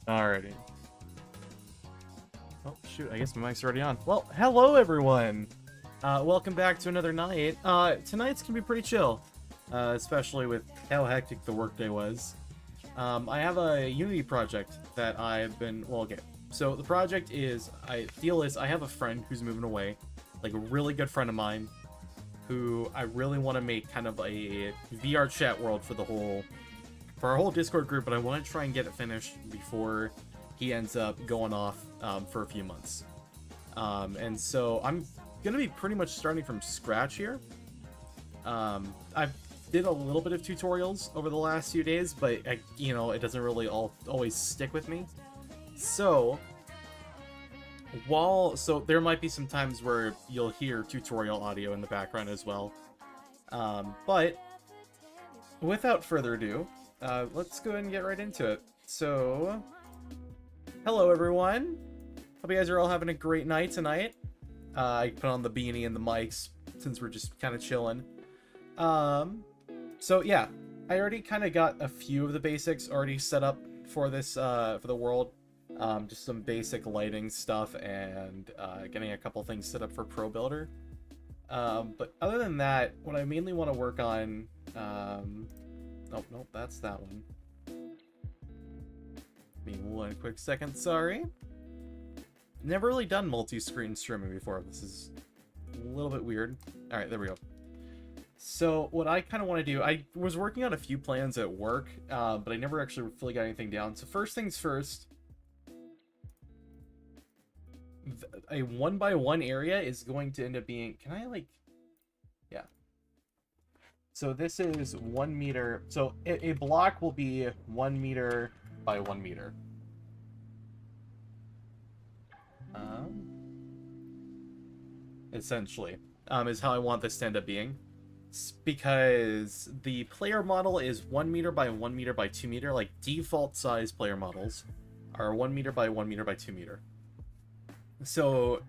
Alrighty. Oh, shoot, I guess my mic's already on. Well, hello everyone! Welcome back to another night. Tonight's gonna be pretty chill, especially with how hectic the workday was. I have a Unity project that I've been, well, okay. So the project is, I have a friend who's moving away, like a really good friend of mine, who I really want to make kind of a VR chat world for our whole Discord group, but I want to try and get it finished before he ends up going off for a few months. And so I'm going to be pretty much starting from scratch here. I've did a little bit of tutorials over the last few days, but it doesn't really always stick with me. So there might be some times where you'll hear tutorial audio in the background as well. But without further ado, let's go ahead and get right into it. So, hello everyone. Hope you guys are all having a great night tonight. I put on the beanie and the mics since we're just kind of chilling. So yeah, I already kind of got a few of the basics already set up for this, for the world. Just some basic lighting stuff and getting a couple things set up for Pro Builder. But other than that, what I mainly want to work on, nope, that's that one. Give me one quick second, sorry. Never really done multi-screen streaming before. This is a little bit weird. Alright, there we go. So, what I kind of want to do, I was working on a few plans at work, but I never actually fully got anything down. So first things first, a 1x1 area is going to end up being, yeah. So this is 1 meter, so a block will be 1 meter by 1 meter. Essentially, is how I want this to end up being. Because the player model is 1 meter by 1 meter by 2 meter, like default size player models are 1 meter by 1 meter by 2 meter. So,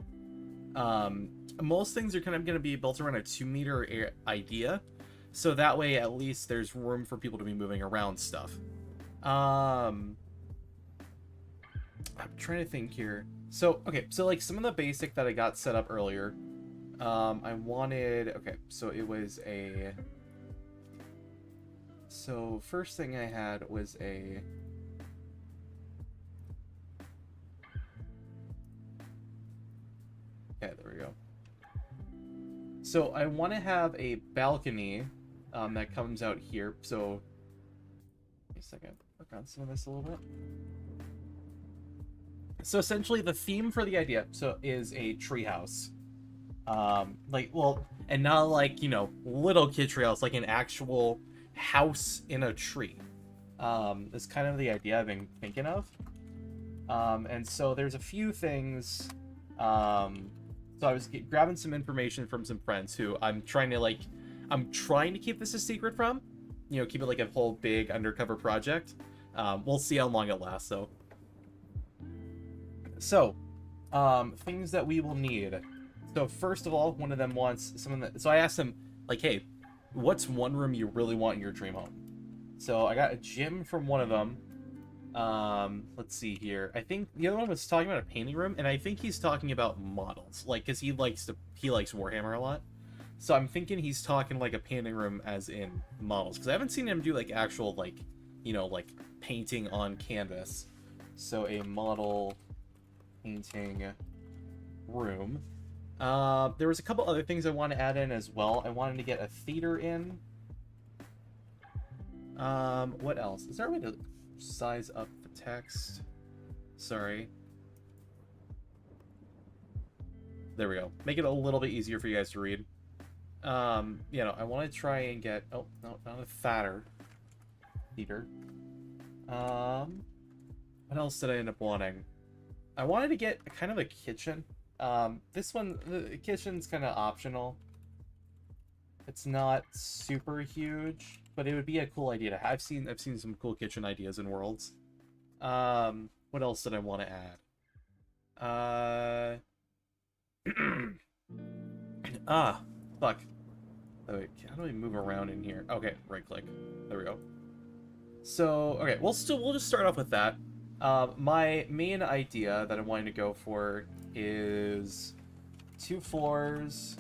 most things are kind of going to be built around a 2 meter idea. So that way, at least there's room for people to be moving around stuff. I'm trying to think here. So, okay, so like some of the basic that I got set up earlier, I wanted, okay, so it was so first thing I had was yeah, there we go. So I want to have a balcony that comes out here. So, wait a second, work on some of this a little bit. So essentially the theme for the idea is a treehouse. And not like, little kid treehouse, like an actual house in a tree. Is kind of the idea I've been thinking of. And so there's a few things, so I was grabbing some information from some friends who I'm trying to keep this a secret from, keep it like a whole big undercover project. We'll see how long it lasts though. So, things that we will need. So first of all, one of them wants so I asked them, like, hey, what's one room you really want in your dream home? So I got a gym from one of them. Let's see here. I think the other one was talking about a painting room, and I think he's talking about models, like, because he likes Warhammer a lot. So I'm thinking he's talking like a painting room as in models, because I haven't seen him do like actual like painting on canvas. So a model painting room. There was a couple other things I want to add in as well. I wanted to get a theater in. What else? Is there a way to size up the text? Sorry. There we go. Make it a little bit easier for you guys to read. I want to try and get, oh, no, not a fatter theater. What else did I end up wanting? I wanted to get kind of a kitchen. This one, the kitchen's kind of optional. It's not super huge, but it would be a cool idea to have. I've seen some cool kitchen ideas in Worlds. What else did I want to add? Fuck. Oh, wait, how do I move around in here? Okay, right click. There we go. So, okay, we'll just start off with that. My main idea that I'm wanting to go for is 2 floors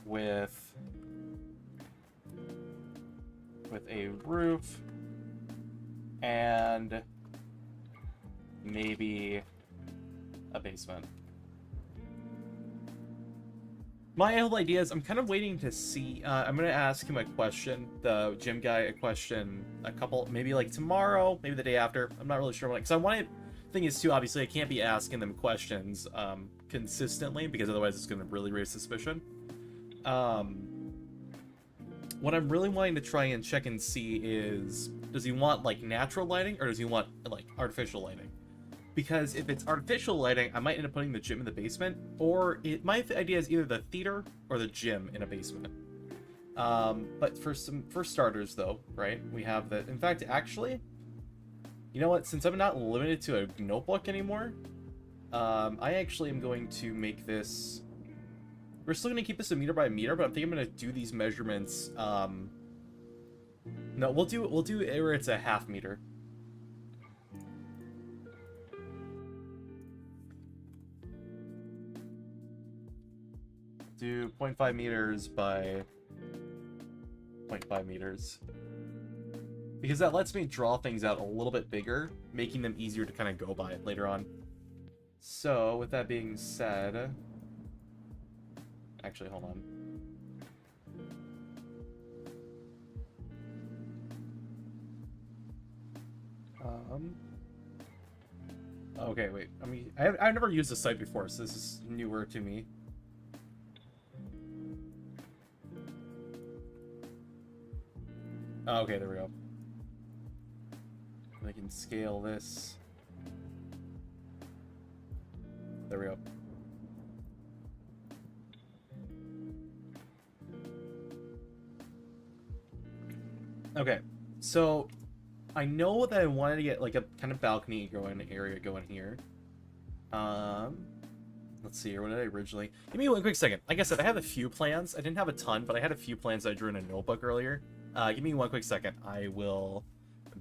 with a roof and maybe a basement. My whole idea is I'm kind of waiting to see. I'm going to ask him a question, the gym guy, a question, maybe like tomorrow, maybe the day after. I'm not really sure when, because I want to. Thing is, too, obviously, I can't be asking them questions consistently because otherwise it's going to really raise suspicion. What I'm really wanting to try and check and see is, does he want like natural lighting or does he want like artificial lighting? Because if it's artificial lighting, I might end up putting the gym in the basement, or my idea is either the theater or the gym in a basement. But for starters, though, right? We have the. In fact, actually, you know what? Since I'm not limited to a notebook anymore, I actually am going to make this. We're still going to keep this a meter by meter, but I think I'm going to do these measurements. No, we'll do where it's a half meter. Do 0.5 meters by 0.5 meters. Because that lets me draw things out a little bit bigger, making them easier to kind of go by later on. So, with that being said... Actually, hold on. Okay, wait. I mean, I've never used this site before, so this is newer to me. Oh, okay, there we go. I can scale this. There we go. Okay, so I know that I wanted to get like a kind of balcony area going here. Let's see here. What did I originally? Give me one quick second. Like I said, I have a few plans. I didn't have a ton, but I had a few plans I drew in a notebook earlier. Give me one quick second. I will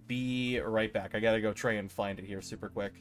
be right back. I gotta go try and find it here super quick.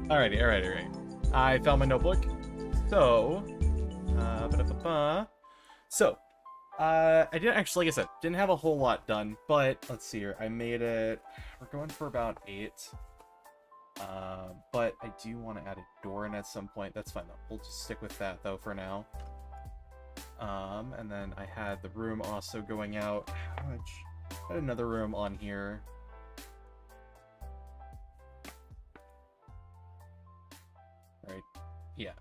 Alrighty. I found my notebook. So, I didn't actually, like I said, didn't have a whole lot done, but let's see here. I made it. We're going for about 8. But I do want to add a door in at some point. That's fine though. We'll just stick with that though for now. And then I had the room also going out. I had another room on here. Right, yeah.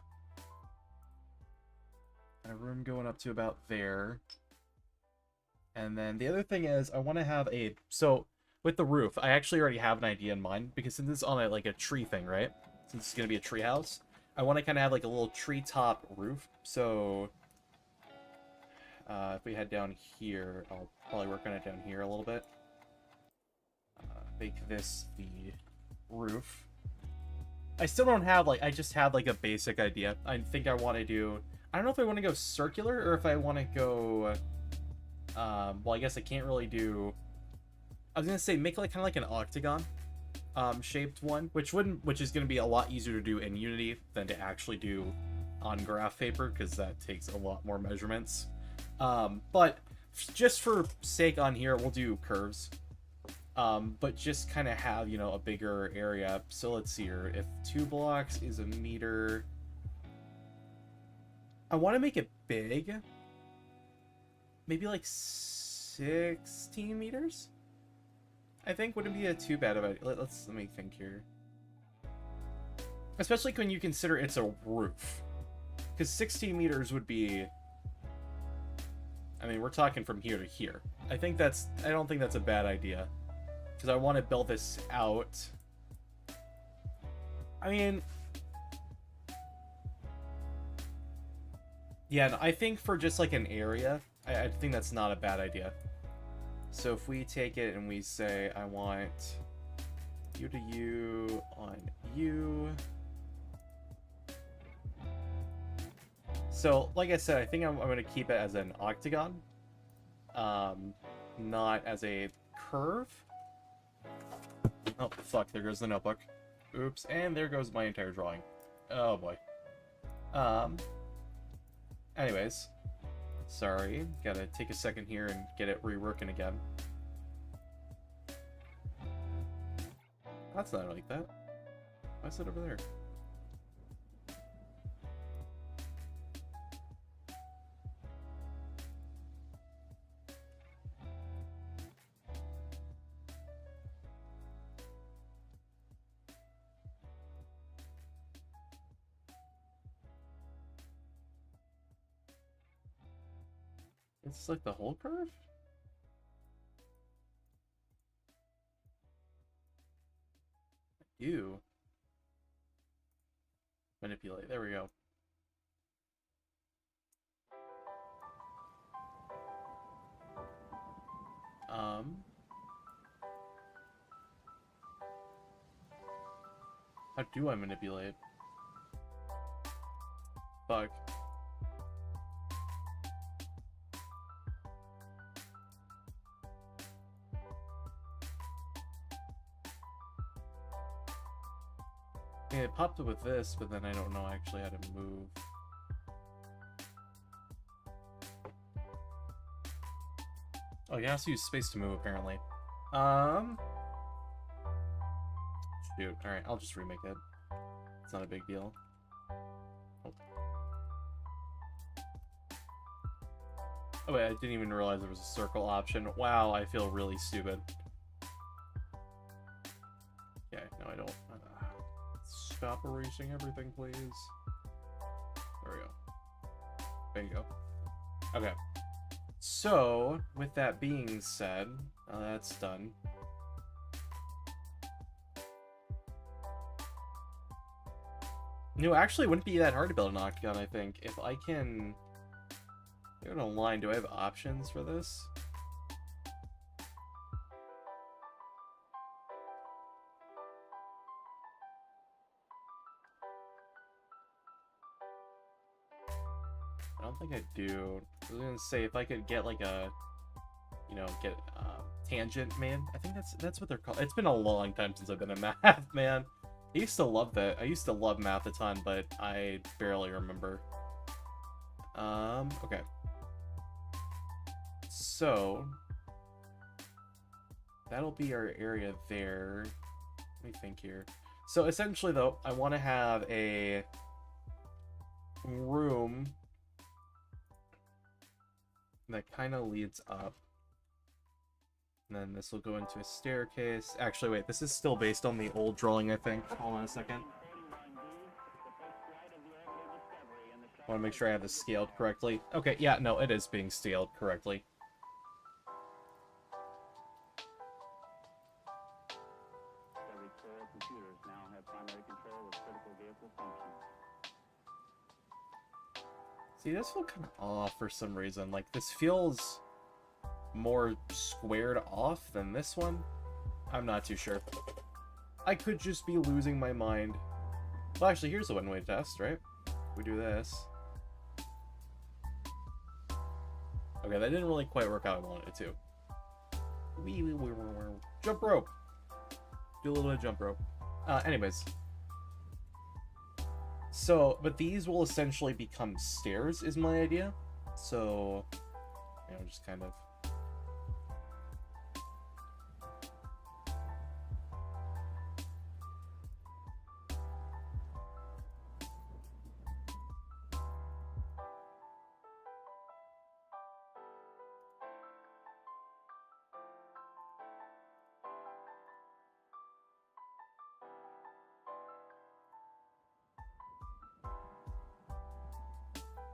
And a room going up to about there. And then the other thing is I want to have a... So, with the roof, I actually already have an idea in mind. Because since it's on like a tree thing, right? Since it's going to be a tree house. I want to kind of have like a little treetop roof. So, if we head down here, I'll probably work on it down here a little bit. make this the roof. I still don't have, like, I just have, like, a basic idea. I think I want to do... I don't know if I want to go circular or if I want to go... well, I guess I can't really do... I was going to say, make, like, kind of like an octagon shaped one, which is going to be a lot easier to do in Unity than to actually do on graph paper, because that takes a lot more measurements. But just for sake on here, we'll do curves. But just kind of have, you know, a bigger area. So let's see here. If 2 blocks is a meter... I want to make it big. Maybe like 16 meters? I think wouldn't be too bad of a... Let me think here. Especially when you consider it's a roof. Because 16 meters would be... I mean, we're talking from here to here. I don't think that's a bad idea. Because I want to build this out. I mean... Yeah, I think for just like an area, I think that's not a bad idea. So if we take it and we say, I want U to U on U. So, like I said, I think I'm going to keep it as an octagon. Not as a curve. Oh, fuck, there goes the notebook. Oops, and there goes my entire drawing. Oh, boy. Anyways. Sorry, gotta take a second here and get it reworking again. That's not like that. Why is it over there? It's like the whole curve? Ew. Manipulate. There we go. How do I manipulate? Fuck. Yeah, it popped up with this, but then I don't know actually how to move. Oh, you have to use space to move, apparently. Shoot. Alright, I'll just remake it. It's not a big deal. Oh. Oh wait, I didn't even realize there was a circle option. Wow, I feel really stupid. Yeah, no, I don't. Stop erasing everything, please. There we go. Bingo. Okay. So, with that being said, that's done. No, actually, it wouldn't be that hard to build an octagon, I think. If I can... Go to line, do I have options for this? I don't think I do. I was gonna say if I could get like a, you know, get tangent made. I think that's what they're called. It's been a long time since I've been in math, man. I used to love that. I used to love math a ton, but I barely remember. Okay. So that'll be our area there. Let me think here. So essentially, though, I want to have a room that kind of leads up. And then this will go into a staircase. Actually, wait, this is still based on the old drawing, I think. Hold on a second. I want to make sure I have this scaled correctly. Okay, yeah, no, it is being scaled correctly. See, this feels kind of off for some reason. Like, this feels more squared off than this one. I'm not too sure. I could just be losing my mind. Well, actually, here's the one-way test, right? We do this. Okay, that didn't really quite work out I wanted it to. Jump rope. Do a little bit of jump rope. Anyways. So, but these will essentially become stairs, is my idea. So, you know, just kind of...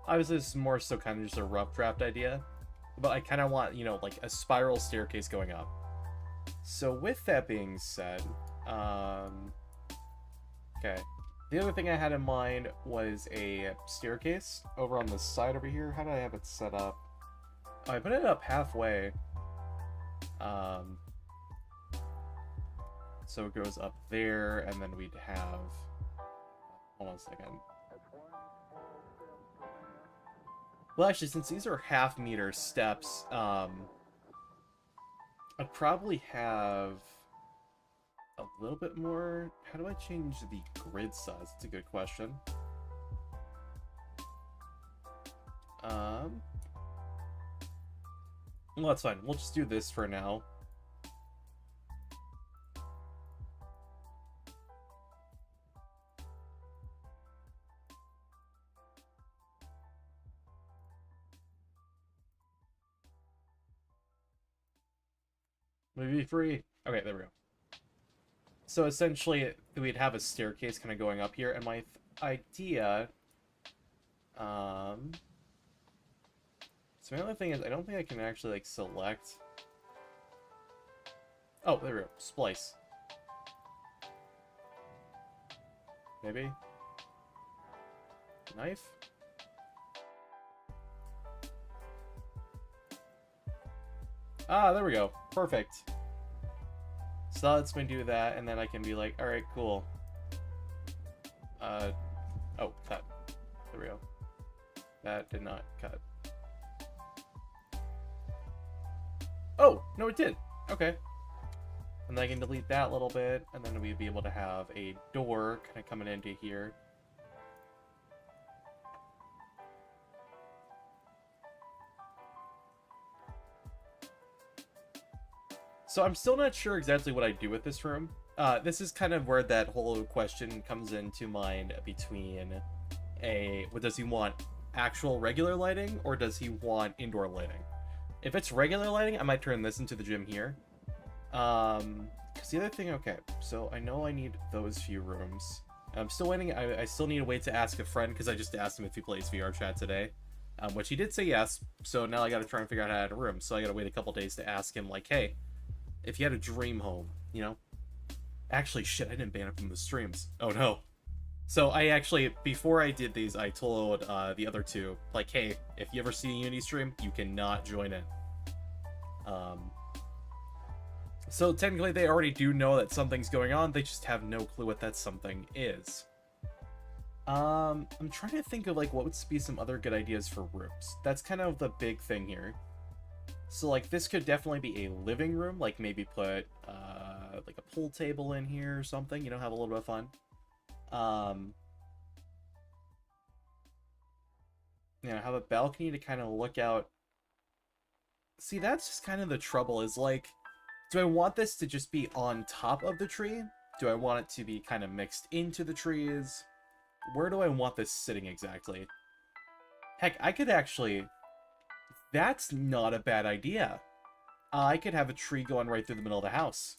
Obviously, this is more so kind of just a rough draft idea, but I kind of want, you know, like a spiral staircase going up. So with that being said, okay. The other thing I had in mind was a staircase over on the side over here. How do I have it set up? Oh, I put it up halfway. So it goes up there, and then we'd have... Hold on a second. Well, actually, since these are half-meter steps, I'd probably have a little bit more... How do I change the grid size? That's a good question. Well, that's fine. We'll just do this for now. Maybe free. Okay, there we go. So essentially, we'd have a staircase kind of going up here, and my idea... So the other thing is, I don't think I can actually, like, select... Oh, there we go. Splice. Maybe? Knife? Ah, there we go. Perfect. So that lets me do that, and then I can be like, alright, cool. Oh, cut. There we go. That did not cut. Oh, no it did. Okay. And then I can delete that little bit, and then we'd be able to have a door kind of coming into here. So I'm still not sure exactly what I do with this room. This is kind of where that whole question comes into mind between what does he want? Actual regular lighting, or does he want indoor lighting? If it's regular lighting, I might turn this into the gym here. Because the other thing, okay, so I know I need those few rooms. I'm still waiting, I still need to wait to ask a friend, because I just asked him if he plays VR chat today. Which he did say yes, so now I gotta try and figure out how to add a room. So I gotta wait a couple days to ask him, like, hey, if you had a dream home, you know? Actually, shit, I didn't ban it from the streams. Oh no. So I actually, before I did these, I told the other two, like, hey, if you ever see a Unity stream, you cannot join in. So technically they already do know that something's going on, they just have no clue what that something is. I'm trying to think of, like, what would be some other good ideas for rooms. That's kind of the big thing here. So, like, this could definitely be a living room, like, maybe put, like, a pool table in here or something, you know, have a little bit of fun. You know, have a balcony to kind of look out. See, that's just kind of the trouble, is, like, do I want this to just be on top of the tree? Do I want it to be kind of mixed into the trees? Where do I want this sitting exactly? Heck, I could actually... That's not a bad idea. I could have a tree going right through the middle of the house.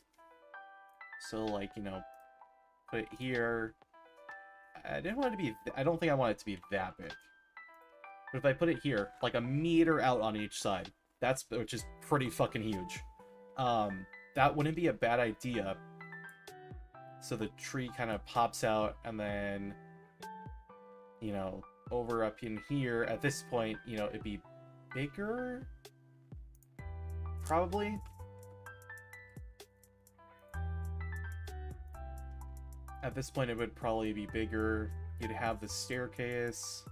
So, like, you know, put it here. I didn't want it to be... I don't think I want it to be that big. But if I put it here, like a meter out on each side, which is pretty fucking huge. That wouldn't be a bad idea. So the tree kind of pops out, and then, you know, over up in here, at this point, you know, it'd be bigger? Probably? At this point, it would probably be bigger. You'd have the staircase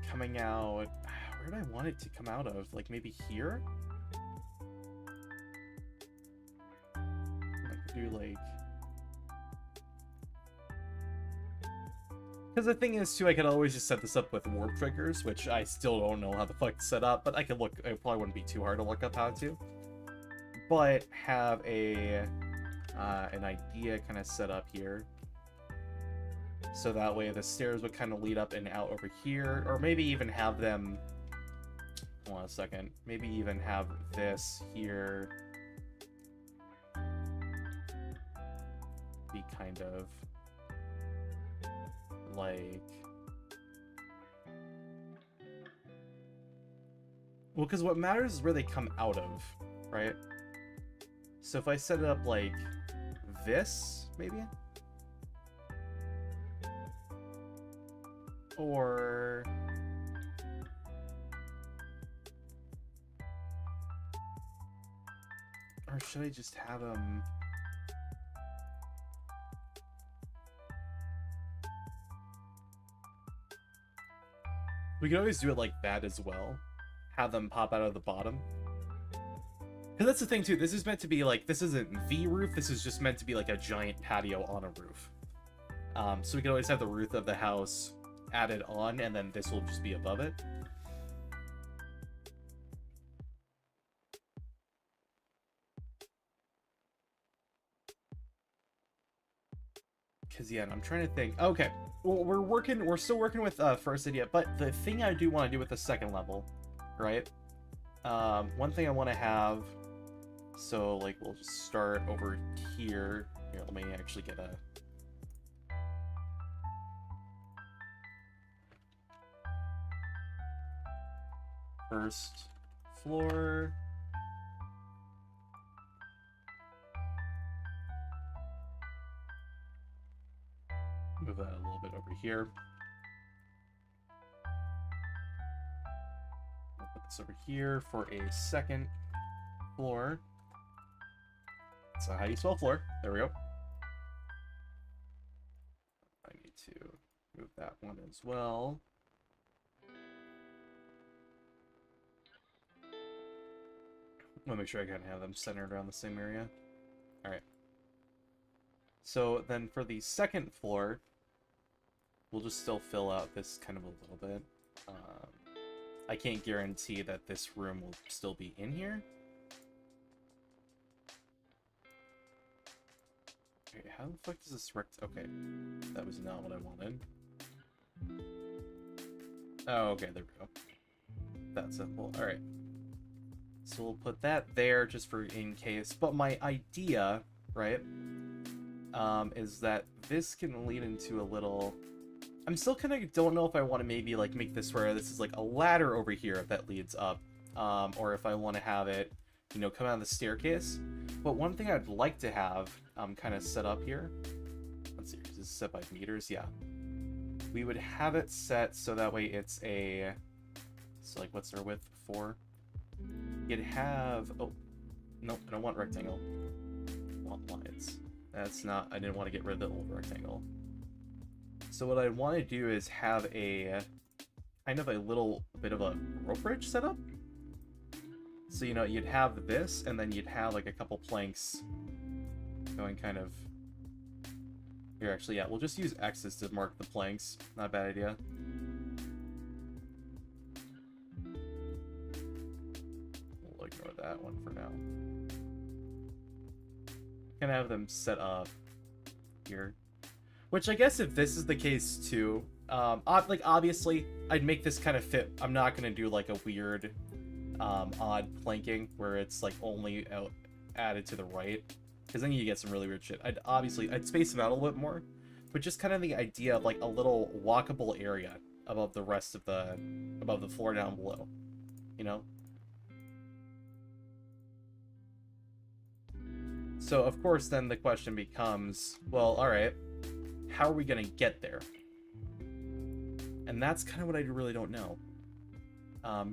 coming out. Where do I want it to come out of? Like, maybe here? I could do, like... Because the thing is, too, I could always just set this up with warp triggers, which I still don't know how the fuck to set up, but I could look... It probably wouldn't be too hard to look up how to. But have a... an idea kind of set up here. So that way the stairs would kind of lead up and out over here. Or maybe even have them... Hold on a second. Maybe even have this here be kind of like... Well, because what matters is where they come out of, right? So if I set it up like this, maybe? Or... Or should I just have them... We could always do it like that as well. Have them pop out of the bottom. Because that's the thing too, this is meant to be like, this isn't the roof, this is just meant to be like a giant patio on a roof. So we can always have the roof of the house added on, and then this will just be above it. Because, yeah, I'm trying to think. Okay, well, we're still working with first idea, but the thing I do want to do with the second level, right? One thing I want to have, so, like, we'll just start over here. Here, let me actually get a... First floor. Move that a little bit over here. I'll put this over here for a second floor. That's how you spell floor. There we go. I need to move that one as well. I'm gonna make sure I kind of have them centered around the same area. Alright. So then for the second floor, we'll just still fill out this kind of a little bit. I can't guarantee that this room will still be in here. Okay, how the fuck does this work? Okay, that was not what I wanted. Oh, okay, there we go. That simple. Alright. So we'll put that there just for in case. But my idea, right, is that this can lead into a little... I'm still kind of don't know if I want to maybe like make this where this is like a ladder over here that leads up, or if I want to have it, you know, come out of the staircase. But one thing I'd like to have kind of set up here. Let's see, is this set by meters? Yeah. We would have it set so that way it's a... So like, what's our width? 4. You'd have... Oh, nope, I don't want rectangle. I want lines. That's not... I didn't want to get rid of the old rectangle. So what I want to do is have a... kind of a little bit of a rope bridge set up. So, you know, you'd have this, and then you'd have, like, a couple planks going kind of... Here, actually, yeah, we'll just use X's to mark the planks. Not a bad idea. We'll ignore that one for now. Kind of have them set up here. Which I guess if this is the case too, like obviously I'd make this kind of fit. I'm not gonna do like a weird, odd planking where it's like only added to the right, because then you get some really weird shit. I'd space them out a little bit more, but just kind of the idea of like a little walkable area above the rest of above the floor down below, you know. So of course then the question becomes, well, all right. How are we going to get there? And that's kind of what I really don't know.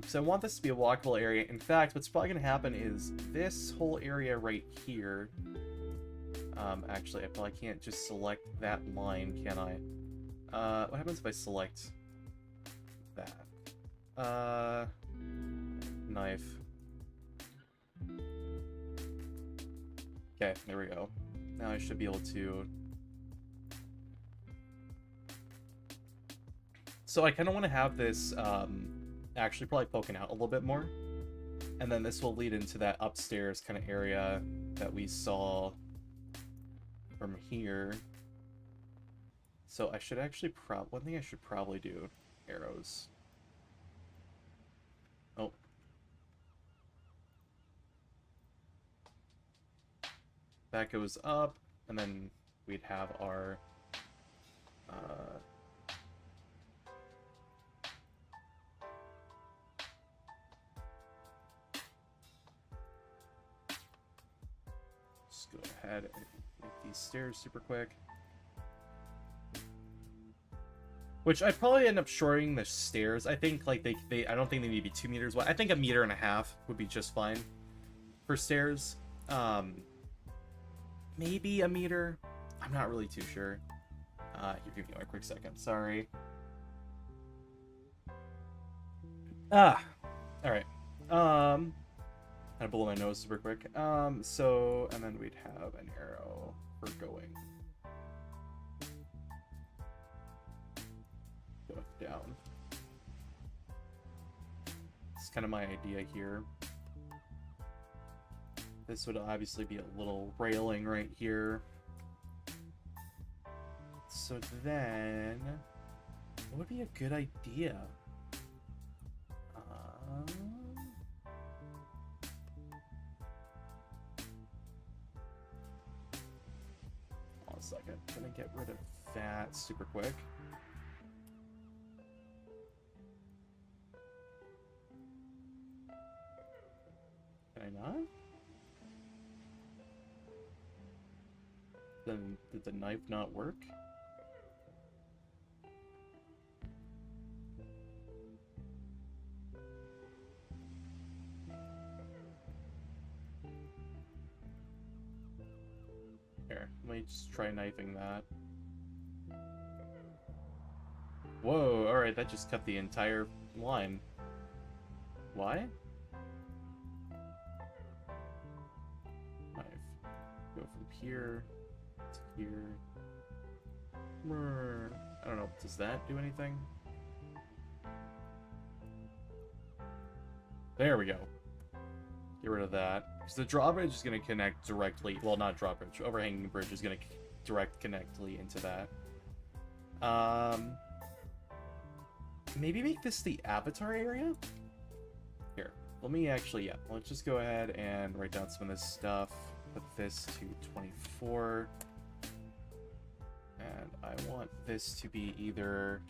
So I want this to be a walkable area. In fact, what's probably going to happen is this whole area right here, Actually, I probably can't just select that line, can I? What happens if I select that? Knife. Okay, there we go. Now I should be able to... So I kind of want to have this, actually probably poking out a little bit more. And then this will lead into that upstairs kind of area that we saw from here. So I should actually one thing I should probably do, arrows. Oh. That goes up, and then we'd have our, just go ahead and make these stairs super quick. Which I'd probably end up shorting the stairs. I think like I don't think they need to be 2 meters wide. I think 1.5 meters would be just fine for stairs. Maybe 1 meter. I'm not really too sure. You give me a quick second. Sorry. All right. I blow my nose super quick. So, and then we'd have an arrow for going. Go down. It's kind of my idea here. This would obviously be a little railing right here. So then, what would be a good idea? Hold on a second. I'm gonna get rid of that super quick. Can I not? Then did the knife not work? Here, let me just try knifing that. Whoa, alright, that just cut the entire line. Why? Knife. Go from here to here. I don't know, does that do anything? There we go. Get rid of that. Because the drawbridge is going to connect directly... Well, not drawbridge. Overhanging bridge is going to direct connectly into that. Maybe make this the avatar area? Here. Let me actually... Yeah. Let's just go ahead and write down some of this stuff. Put this to 24. And I want this to be either...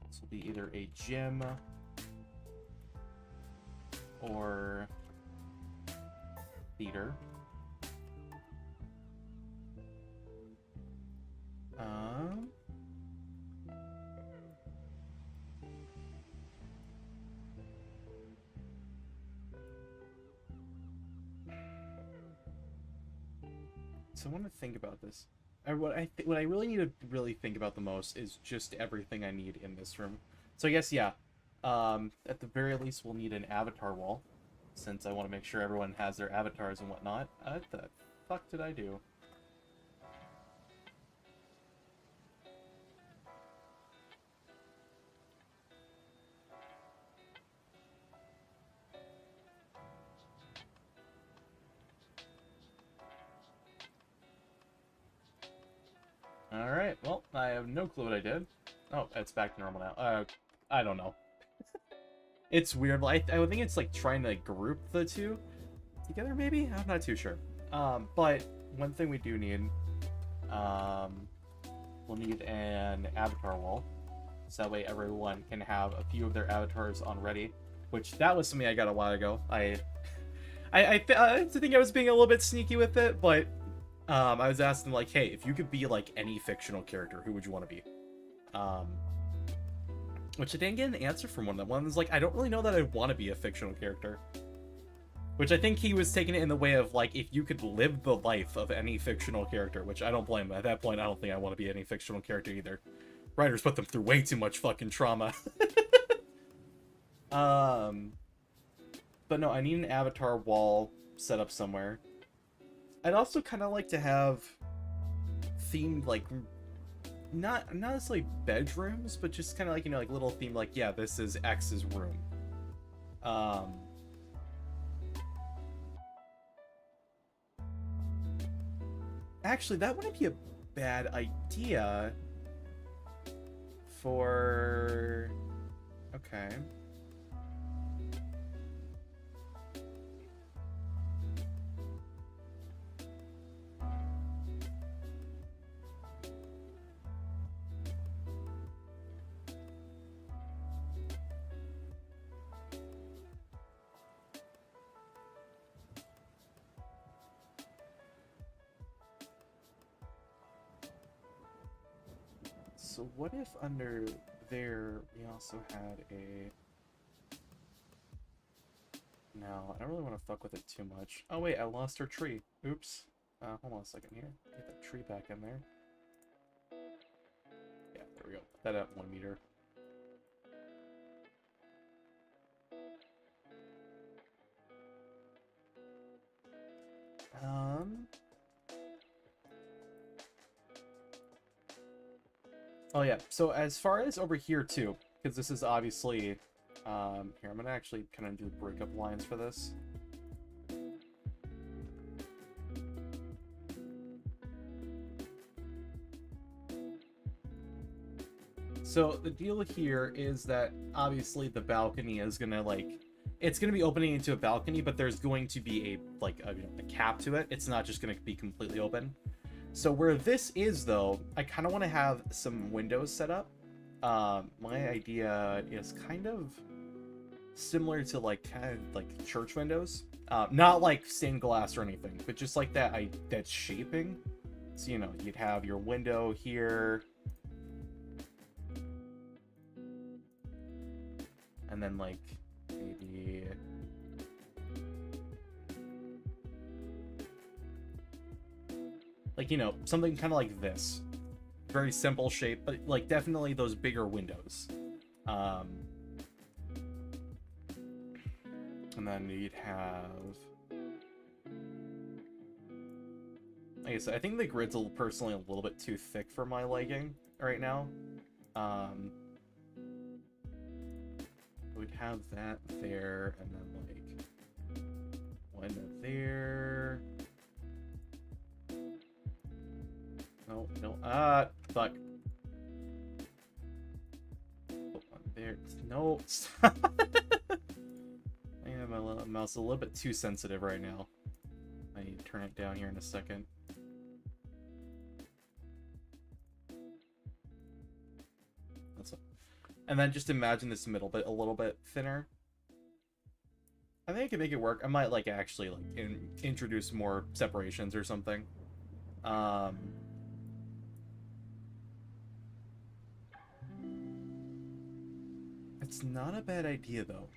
This will be either a gym... or... theater. So I want to think about this. What I really need to really think about the most is just everything I need in this room. So I guess, yeah, at the very least we'll need an avatar wall, since I want to make sure everyone has their avatars and whatnot. What the fuck did I do? Alright, well, I have no clue what I did. Oh, it's back to normal now. I don't know. It's weird. I think it's like trying to group the two together, maybe? I'm not too sure. But one thing we do need, we'll need an avatar wall. So that way everyone can have a few of their avatars on ready. Which, that was something I got a while ago. I think I was being a little bit sneaky with it, but I was asking, like, hey, if you could be, like, any fictional character, who would you want to be? Which I didn't get an answer from one of them. One was like, I don't really know that I want to be a fictional character. Which I think he was taking it in the way of, like, if you could live the life of any fictional character, which I don't blame him. At that point, I don't think I want to be any fictional character either. Writers put them through way too much fucking trauma. But no, I need an avatar wall set up somewhere. I'd also kind of like to have themed, like, not necessarily bedrooms, but just kind of like, you know, like little themed, like, yeah, this is X's room. Actually, that wouldn't be a bad idea for... Okay. So what if under there we also had a... No, I don't really want to fuck with it too much. Oh wait, I lost our tree. Oops. Hold on a second here. Get that tree back in there. Yeah, there we go. Put that at 1 meter. Oh yeah, so as far as over here too, because this is obviously, here, I'm gonna actually kind of do breakup lines for this. So the deal here is that obviously the balcony is gonna, like, it's gonna be opening into a balcony, but there's going to be a, like, a, you know, a cap to it. It's not just gonna be completely open. So where this is, though, I kind of want to have some windows set up. My idea is kind of similar to, like, kind of like church windows. Not like stained glass or anything, but just like that shaping. So, you know, you'd have your window here. And then, like, maybe... like, you know, something kind of like this. Very simple shape, but, like, definitely those bigger windows. And then you'd have... like I said, I think the grid's personally a little bit too thick for my liking right now. We'd have that there, and then, like, one there... No, fuck. Put one there. No, stop. I have my mouse a little bit too sensitive right now. I need to turn it down here in a second. That's it. And then just imagine this middle bit a little bit thinner. I think I can make it work. I might, like, actually, like, introduce more separations or something. It's not a bad idea, though.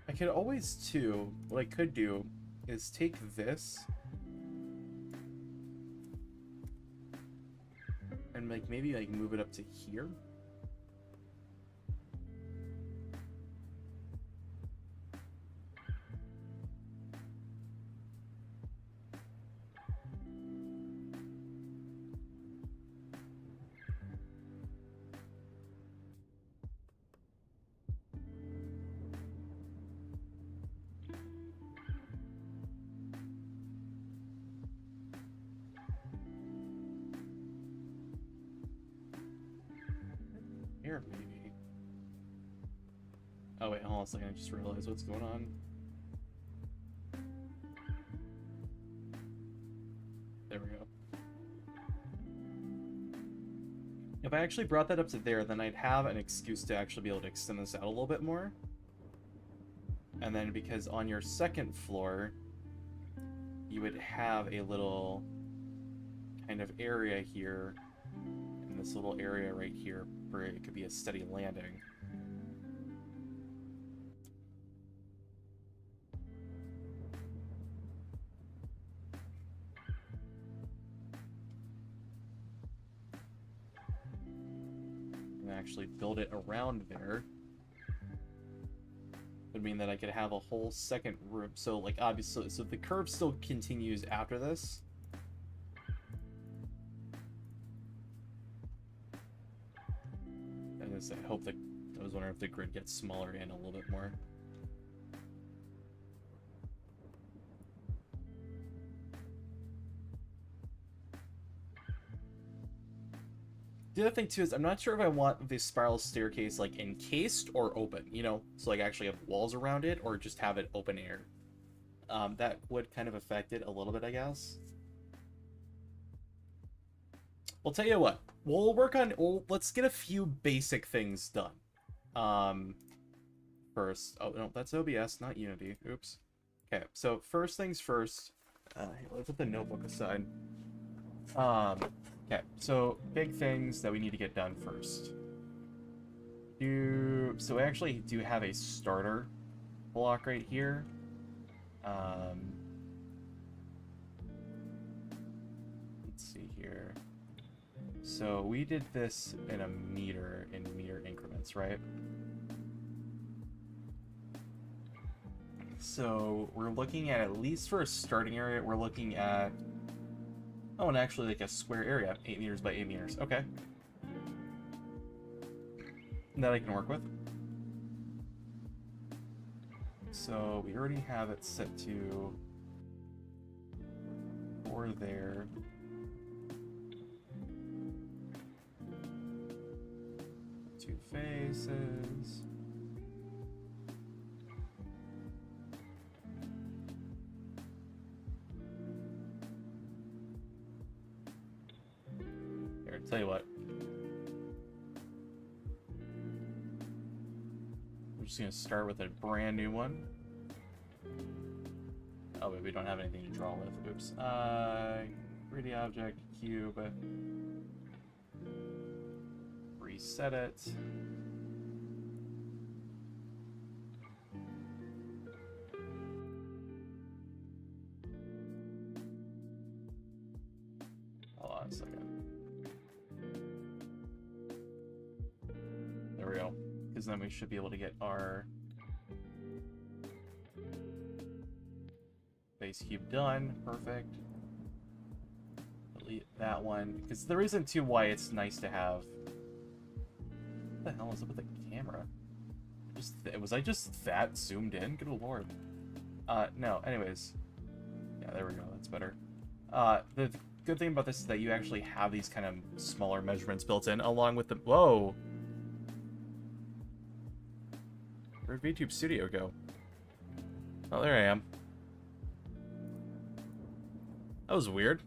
I could always, too, what I could do is take this and, like, maybe, like, move it up to here. Here, maybe. Oh, wait, hold on a second. I just realized what's going on. There we go. if I actually brought that up to there, then I'd have an excuse to actually be able to extend this out a little bit more. And then because on your second floor, you would have a little kind of area here, and this little area right here, where it could be a steady landing. And actually build it around there would mean that I could have a whole second room. So, like, obviously, so the curve still continues after this. I hope that, I was wondering if the grid gets smaller in a little bit more. The other thing too is I'm not sure if I want the spiral staircase like encased or open, you know, so like actually have walls around it or just have it open air. That would kind of affect it a little bit, I guess. We'll tell you what, we'll work on, let's get a few basic things done. First, oh no, that's OBS, not Unity. Oops. Okay, so first things first. Let's put the notebook aside. Okay, so big things that we need to get done first. So we actually do have a starter block right here. Let's see here. So we did this in meter increments, right? So we're looking at least for a starting area, we're looking at, oh, and actually like a square area, 8 meters by 8 meters. Okay. That I can work with. So we already have it set to 4 there. Two faces. Here, tell you what. We're just gonna start with a brand new one. Oh wait, we don't have anything to draw with. Oops. 3D object, cube. Reset it. Hold on a second. There we go. Because then we should be able to get our base cube done. Perfect. Delete that one. Because the reason too why it's nice to have. What the hell is up with the camera? Was I just that zoomed in? Good lord. No. Anyways. Yeah, there we go. That's better. The good thing about this is that you actually have these kind of smaller measurements built in, along with the. Whoa. Where'd VTube Studio go? Oh, there I am. That was weird.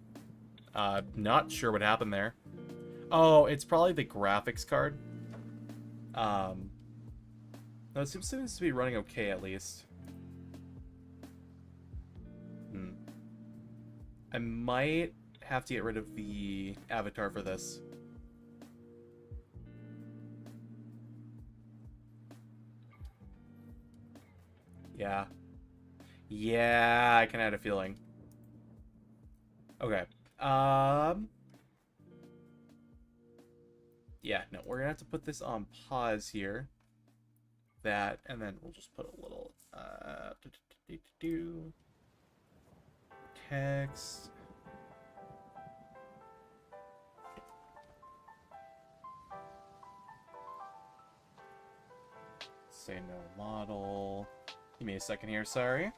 Not sure what happened there. Oh, it's probably the graphics card. No, it seems to be running okay at least. I might have to get rid of the avatar for this. Yeah. Yeah, I can have a feeling. Okay. Yeah, no, we're gonna have to put this on pause here. That, and then we'll just put a little, text. Say no model. Give me a second here, sorry.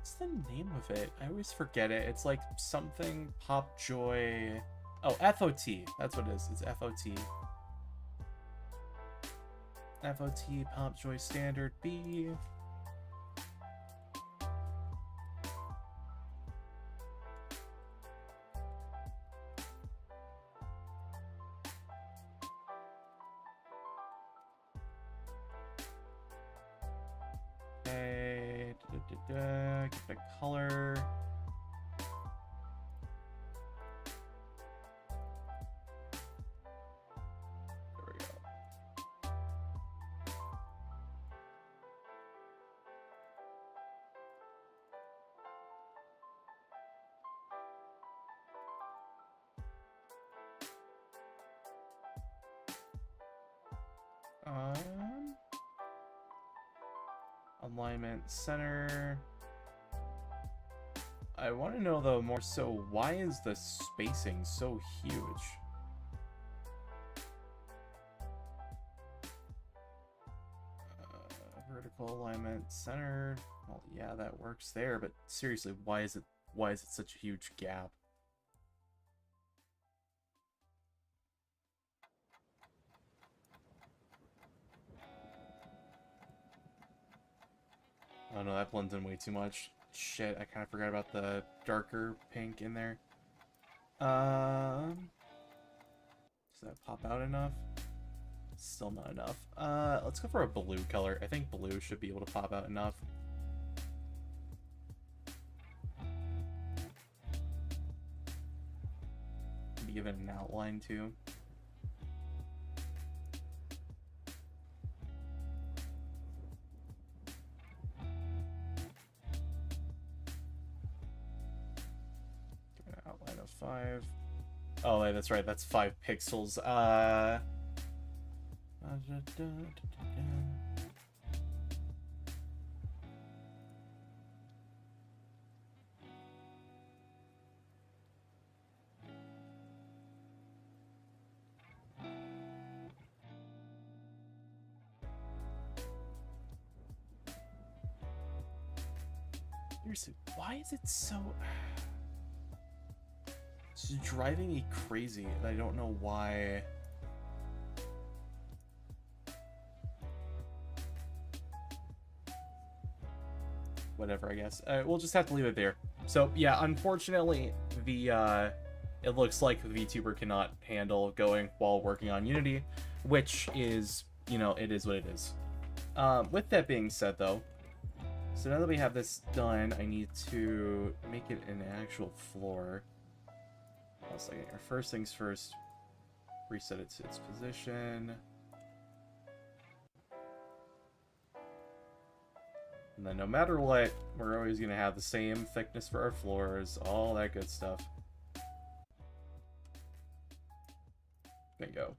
What's the name of it? I always forget it. It's like something Popjoy. Oh, FOT. That's what it is. It's FOT. FOT Popjoy Standard B. Okay, get the color. There we go. Alignment center. I want to know though more so, why is the spacing so huge? Vertical alignment center. Well, yeah, that works there, but seriously, why is it such a huge gap? Oh no, that blends in way too much. Shit, I kind of forgot about the darker pink in there. Does that pop out enough? Still not enough. Let's go for a blue color. I think blue should be able to pop out enough. Give it an outline too. Outline of 5. Oh, yeah, that's right. That's 5 pixels. Seriously, why is it so... It's driving me crazy, and I don't know why. Whatever, I guess. We'll just have to leave it there. So, yeah, unfortunately, the it looks like the VTuber cannot handle going while working on Unity, which is, you know, it is what it is. With that being said, though, so now that we have this done, I need to make it an actual floor. Hold on a second here. First things first, reset it to its position. And then no matter what, we're always going to have the same thickness for our floors, all that good stuff. Bingo.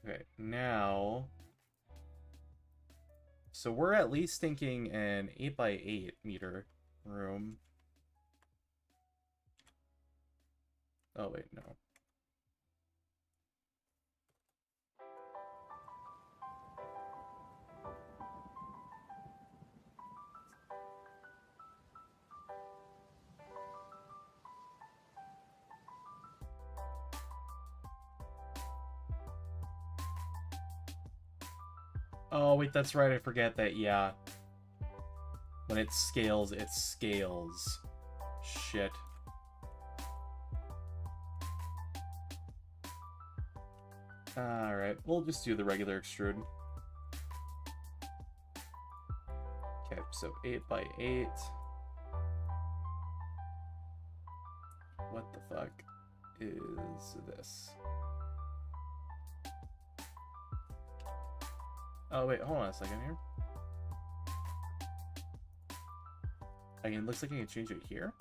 Okay, now... So we're at least thinking an 8x8 meter room. Oh, wait, no. Oh, wait, that's right, I forget that, yeah. When it scales, it scales. Shit. Alright, we'll just do the regular extrude. Okay, so 8x8. What the fuck is this? Oh, wait, hold on a second here. It looks like I can change it here.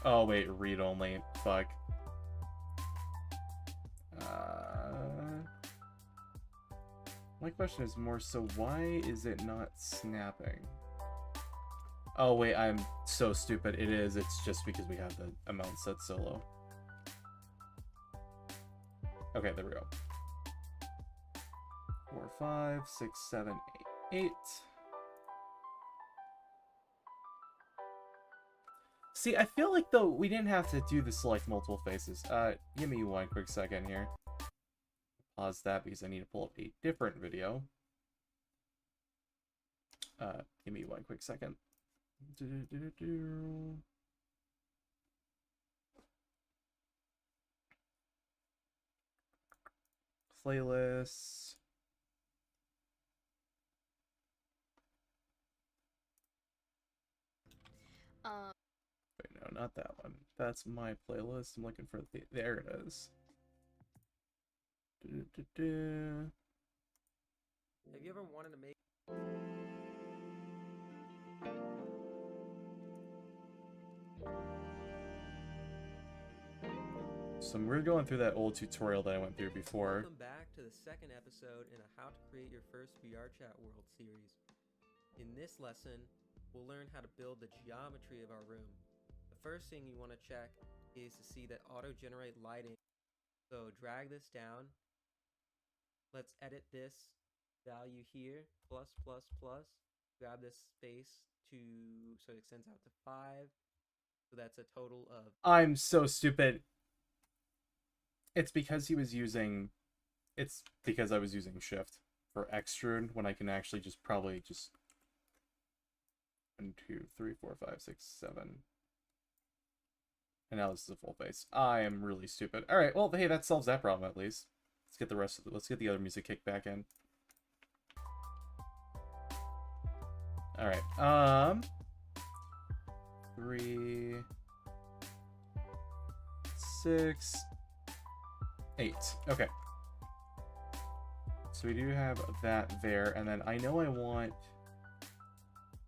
Oh, wait, read only. Fuck. My question is more so, why is it not snapping? Oh, wait, I'm so stupid. It is. It's just because we have the amount set so low. Okay, there we go. 4, 5, 6, 7, 8, 8. See, I feel like, though, we didn't have to do the select multiple faces. Give me one quick second here. Pause that because I need to pull up a different video. Give me one quick second. Playlists. Wait, no, not that one. That's my playlist. I'm looking for the. There it is. Have you ever wanted to make? So we're going through that old tutorial that I went through before. Welcome back to the second episode in a How to Create Your First VR Chat World series. In this lesson, we'll learn how to build the geometry of our room. The first thing you want to check is to see that auto-generate lighting. So drag this down. Let's edit this value here, plus, plus, plus. Grab this space so it extends out to 5. So that's a total of... I'm so stupid. It's because he was using... It's because I was using shift for extrude when I can actually just probably just... 1, 2, 3, 4, 5, 6, 7. And now this is a full face. I am really stupid. Alright, well, hey, that solves that problem at least. Let's get the rest of the... Let's get the other music kicked back in. Alright, 3, 6, 8. Okay. So we do have that there, and then I know I want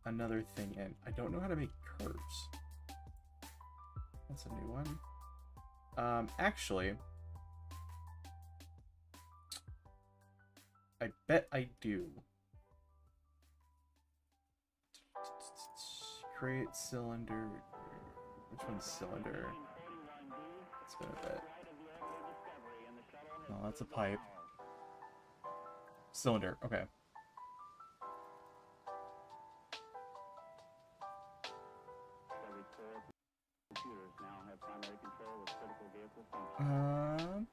another thing in. I don't know how to make curves. That's a new one. Actually, I bet I do. Create cylinder. Which one's cylinder? It's been a bit. No, that's a pipe. Cylinder, okay.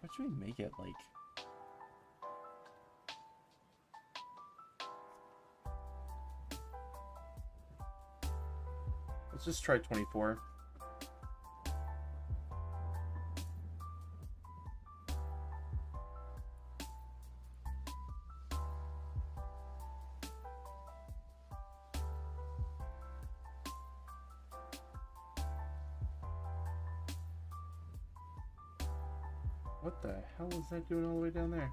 What should we make it like? Let's just try 24. What the hell is that doing all the way down there?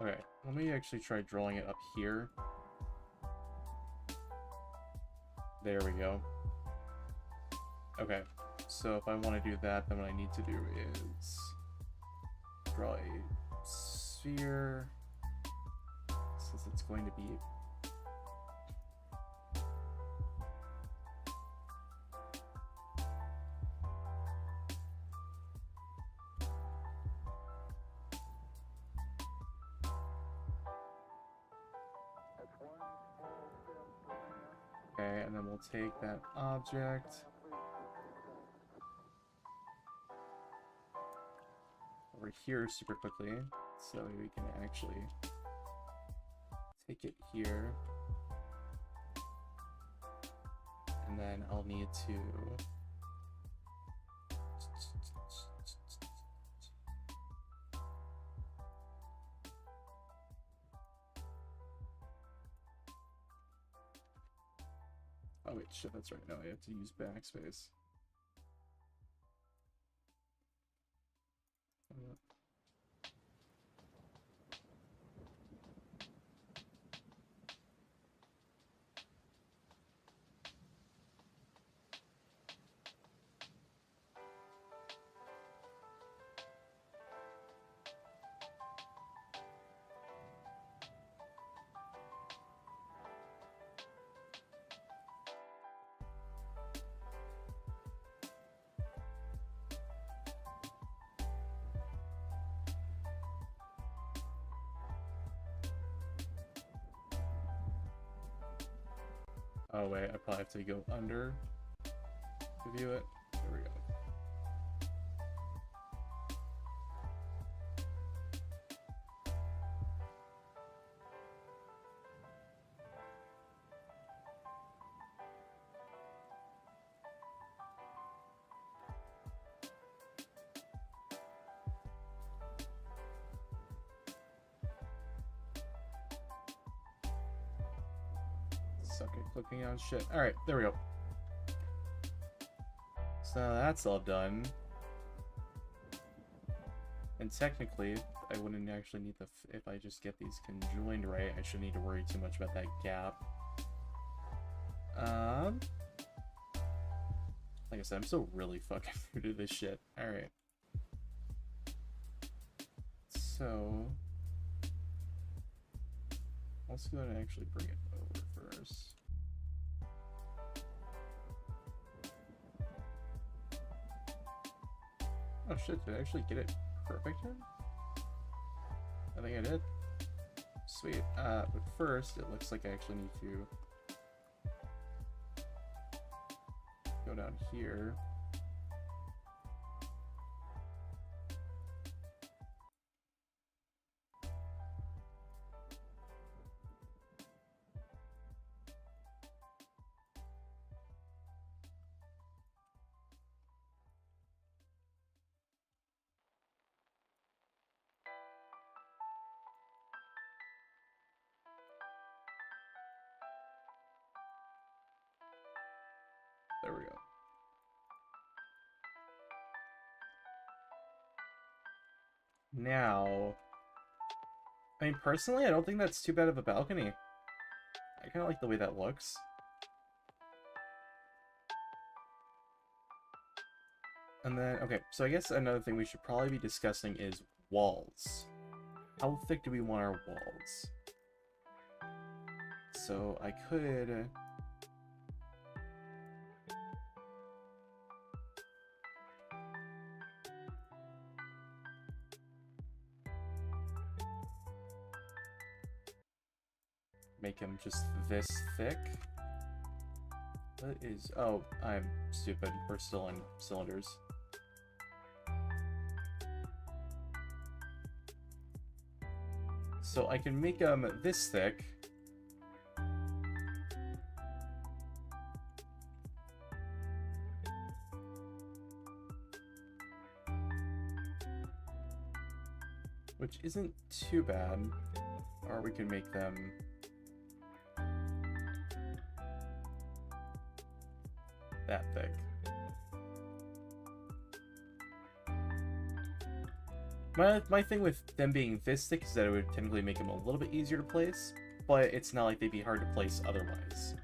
Okay, let me actually try drawing it up here. There we go. Okay, so if I want to do that, then what I need to do is draw a sphere, since it's going to be okay, and then we'll take that object over here super quickly, so we can actually take it here, and then I'll need to oh wait, shit, that's right, no, I have to use backspace. Oh wait, I probably have to go under to view it. There we go. Suck at clicking on shit. Alright, there we go. So that's all done. And technically, I wouldn't actually need if I just get these conjoined right, I shouldn't need to worry too much about that gap. Like I said, I'm still really fucking new to this shit. Alright. So let's go ahead and actually bring it over first. Oh shit, did I actually get it perfect here? I think I did. Sweet. But first, it looks like I actually need to go down here. There we go. Now, I mean, personally, I don't think that's too bad of a balcony. I kind of like the way that looks. And then, okay, so I guess another thing we should probably be discussing is walls. How thick do we want our walls? So I could... make them just this thick. What is... Oh, I'm stupid. We're still in cylinders. So I can make them this thick. Which isn't too bad. Or we can make them... that thick. My thing with them being this thick is that it would technically make them a little bit easier to place, but it's not like they'd be hard to place otherwise.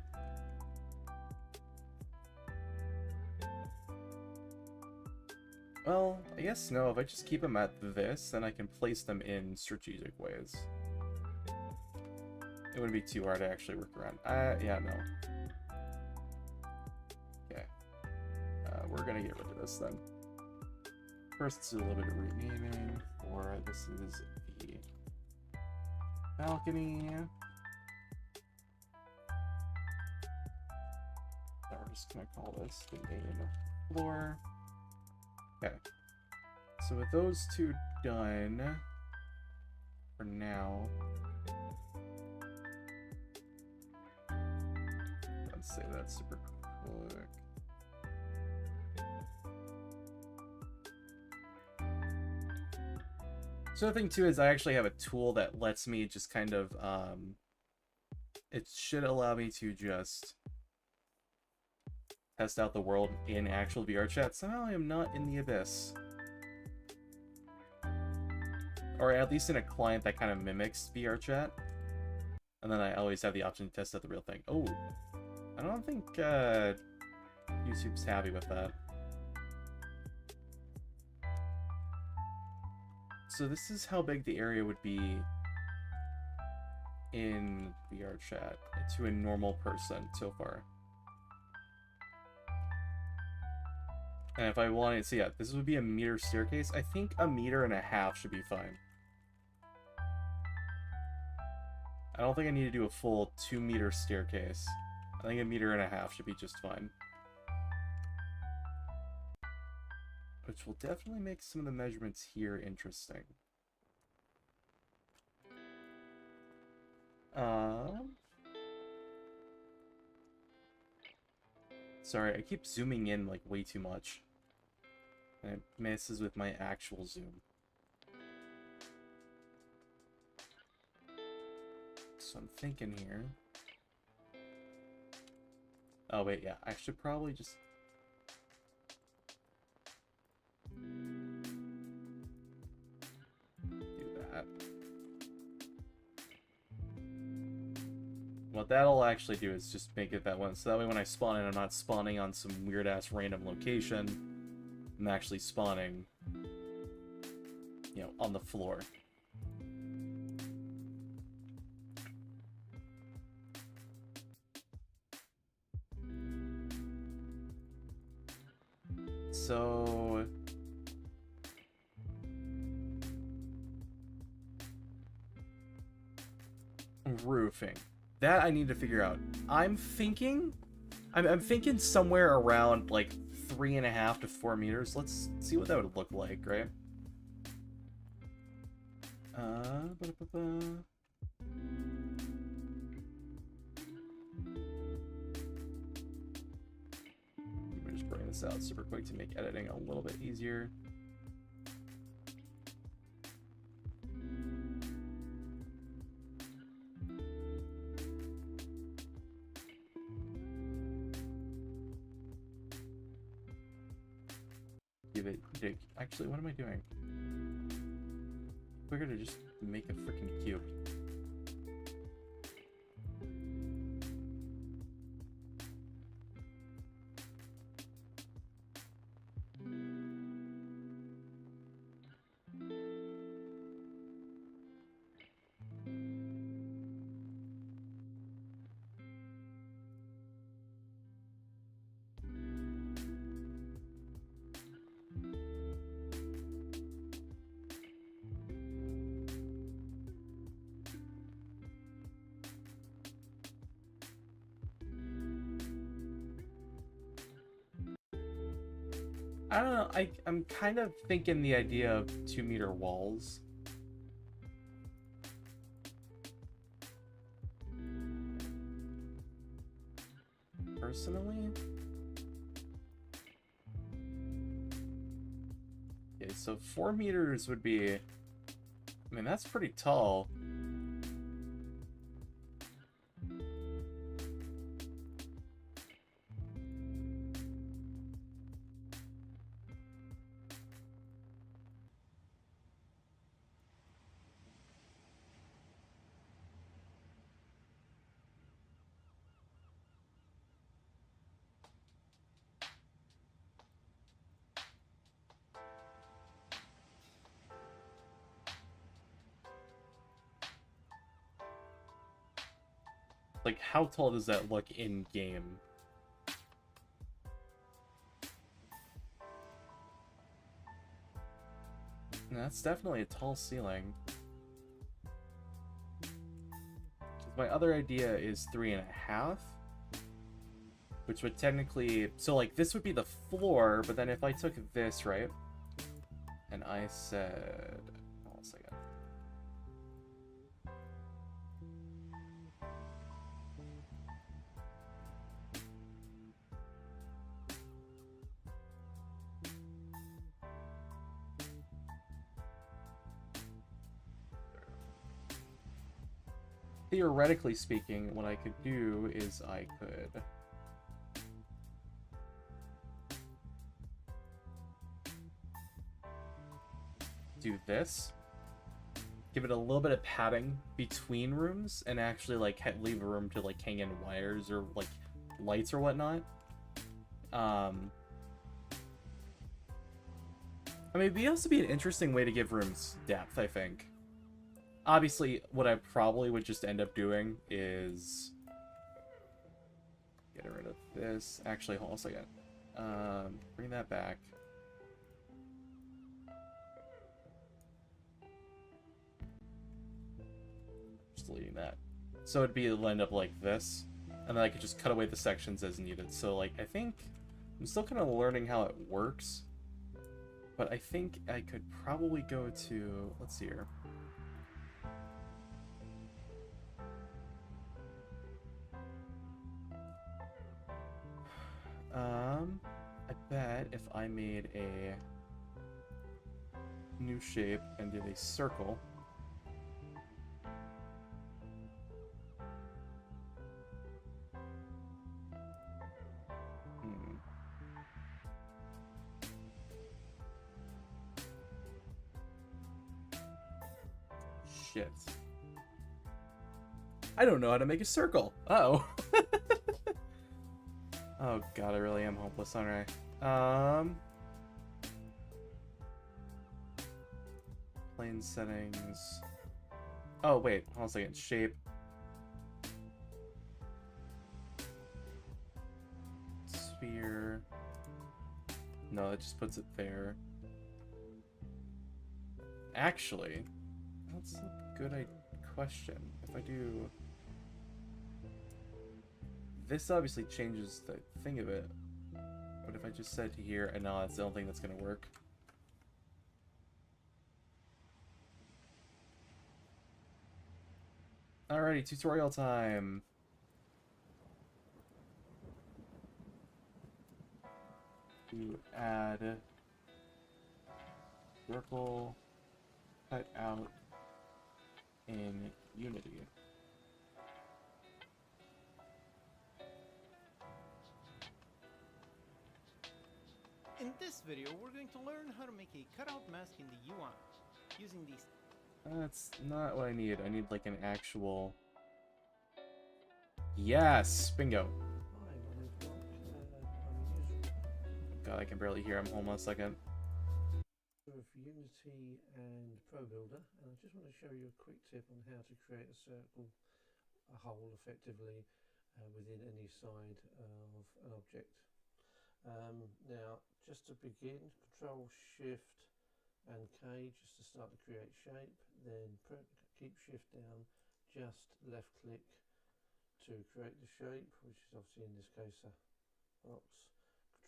Well, I guess no, if I just keep them at this, then I can place them in strategic ways. It wouldn't be too hard to actually work around. Yeah, no. We're gonna get rid of this then. First, let's do a little bit of renaming for this is the balcony. So we're just gonna call this the main floor. Okay. So with those two done for now, let's say that's super quick. So the thing too is I actually have a tool that lets me just kind of, it should allow me to just test out the world in actual VR chat. Somehow I am not in the Abyss. Or at least in a client that kind of mimics VR chat. And then I always have the option to test out the real thing. Oh, I don't think YouTube's happy with that. So this is how big the area would be in VR chat to a normal person so far. And if I wanted to see, yeah, this would be a meter staircase. I think 1.5 meters should be fine. I don't think I need to do a full 2-meter staircase. I think 1.5 meters should be just fine. Which will definitely make some of the measurements here interesting. Sorry, I keep zooming in like way too much. And it messes with my actual zoom. So I'm thinking here. Oh wait, yeah, I should probably just... do that. What that'll actually do is just make it that one, so that way when I spawn in, I'm not spawning on some weird-ass random location. I'm actually spawning, you know, on the floor. So... roofing. That I need to figure out. I'm thinking somewhere around like 3.5 to 4 meters. Let's see what that would look like, right? Let me just bring this out super quick to make editing a little bit easier. Actually, what am I doing? We're gonna just make a freaking cube. I don't know, I'm kind of thinking the idea of 2-meter walls. Personally? Okay, so 4 meters would be... I mean, that's pretty tall. Like, how tall does that look in game? That's definitely a tall ceiling. My other idea is 3.5, which would technically, so like this would be the floor, but then if I took this, right, and I said, hold on a second. Theoretically speaking, what I could do is I could do this, give it a little bit of padding between rooms, and actually like leave a room to like hang in wires or like lights or whatnot. I mean, it'd also be an interesting way to give rooms depth, I think. Obviously, what I probably would just end up doing is get rid of this. Actually, hold on a second. Bring that back. Just deleting that. So it'll end up like this. and then I could just cut away the sections as needed. So, like, I think I'm still kind of learning how it works, but I think I could probably go to, let's see here. I bet if I made a new shape and did a circle, shit. I don't know how to make a circle. Uh-oh. Oh god, I really am hopeless, aren't I? Plane settings. Oh wait, hold on a second. Shape. Sphere. No, that just puts it there. Actually, that's a good question. If I do... This obviously changes the thing of it. But if I just said here, and no, that's the only thing that's gonna work. Alrighty, tutorial time. To add circle cut out in Unity. In this video, we're going to learn how to make a cutout mask in the UI using these. That's not what I need. I need like an actual... Yes! Bingo! Hi, my name's Mark. I'm a user God, I can barely hear him. Hold on a second. of Unity and ProBuilder, and I just want to show you a quick tip on how to create a circle, a hole effectively, within any side of an object. Now, just to begin, Control Shift and K just to start to create shape, then keep Shift down, just left click to create the shape, which is obviously in this case a box.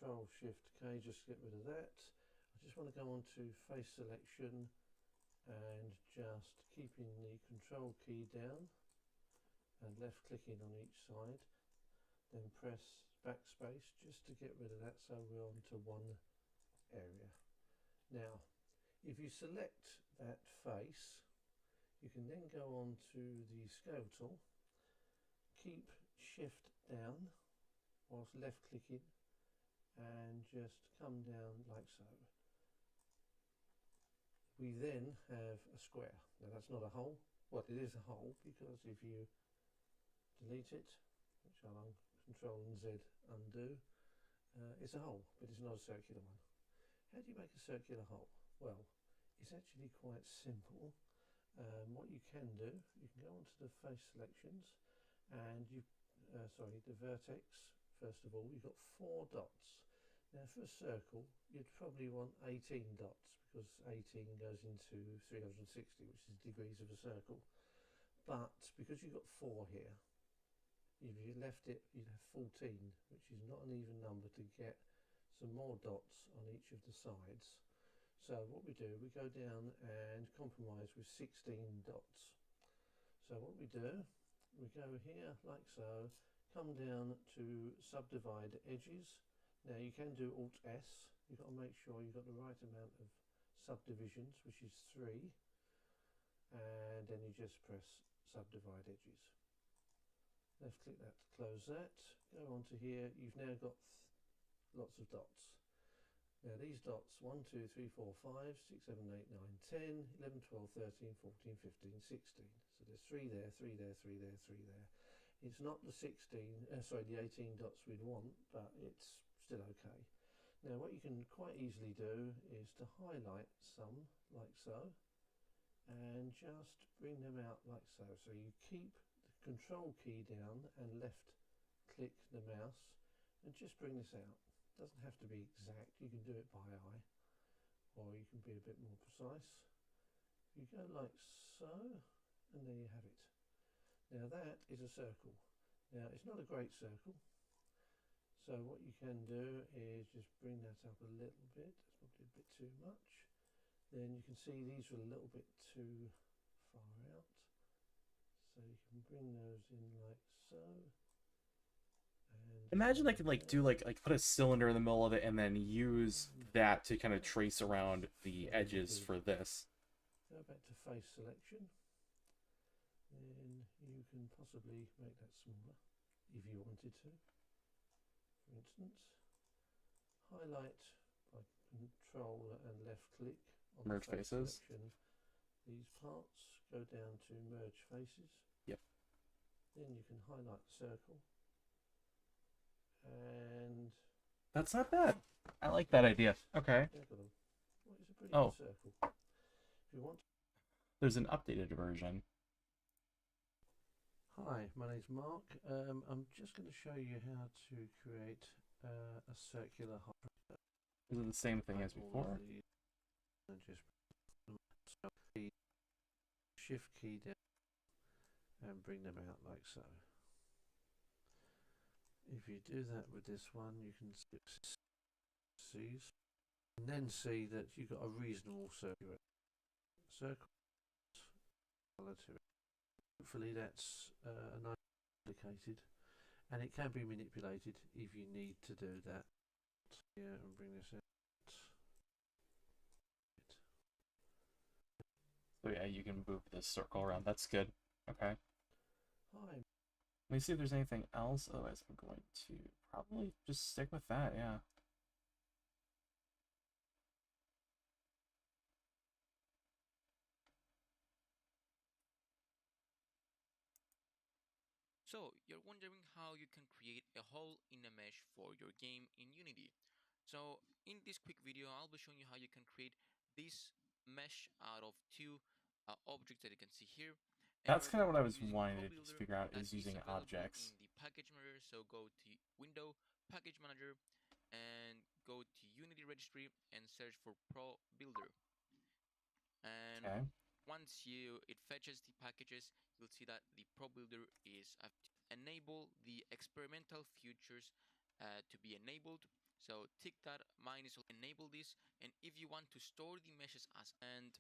Control Shift K just to get rid of that. I just want to go on to face selection and just keeping the control key down and left clicking on each side, then press backspace just to get rid of that so we're on to one area. Now if you select that face, you can then go on to the scale tool, keep shift down whilst left clicking and just come down like so. We then have a square. Now that's not a hole. Well, it is a hole because if you delete it, which I'll Control and Z undo, it's a hole, but it's not a circular one. How do you make a circular hole? Well, it's actually quite simple. What you can do, you can go onto the face selections and you, the vertex. First of all, you've got 4 dots. Now for a circle, you'd probably want 18 dots because 18 goes into 360, which is degrees of a circle. But because you've got 4 here, if you left it, you'd have 14, which is not an even number to get some more dots on each of the sides. So what we do, we go down and compromise with 16 dots. So what we do, we go here like so, come down to subdivide edges. Now you can do Alt S, you've got to make sure you've got the right amount of subdivisions, which is 3, and then you just press subdivide edges. Left click that to close that, go on to here, you've now got lots of dots. Now these dots, 1, 2, 3, 4, 5, 6, 7, 8, 9, 10, 11, 12, 13, 14, 15, 16. So there's 3 there, 3 there, 3 there, 3 there. It's not the the 18 dots we'd want, but it's still okay. Now what you can quite easily do is to highlight some, like so, and just bring them out like so. So you keep the control key down and left click the mouse and just bring this out. Doesn't have to be exact, you can do it by eye, or you can be a bit more precise. You go like so, and there you have it. Now that is a circle. Now it's not a great circle, so what you can do is just bring that up a little bit. That's probably a bit too much. Then you can see these are a little bit too far out, so you can bring those in like so. And Imagine I could like do like put a cylinder in the middle of it and then use that to kind of trace around the edges for this. Go back to face selection. Then you can possibly make that smaller if you wanted to. For instance, highlight by control and left click on Merge the face faces. selection. These parts go down to merge faces. Yep. Then you can highlight the circle. And That's not bad. I like that idea. Okay. well, it's a pretty Oh. good circle. If you want. There's an updated version. Hi, my name's Mark. I'm just going to show you how to create a circular hopper. Is it the same thing as before? And just so the shift key down and bring them out like so. If you do that with this one, you can see and then see that you've got a reasonable circle. Colour to it. Hopefully that's a nice complicated, and it can be manipulated if you need to do that. Yeah, and bring this out. So yeah, you can move this circle around. That's good. Okay. Hi. Let me see if there's anything else. Otherwise, I'm going to probably just stick with that. Yeah. So, you're wondering how you can create a hole in a mesh for your game in Unity. So, in this quick video, I'll be showing you how you can create this mesh out of two objects that you can see here. And That's kind of what I we're was using wanting to ProBuilder just figure out that is using available objects. in the package manager. So go to Window, Package Manager, and go to Unity Registry and search for ProBuilder. And Okay. once it fetches the packages, you'll see that the ProBuilder is enable the experimental features to be enabled. So tick that, mine is enable this, and if you want to store the meshes as and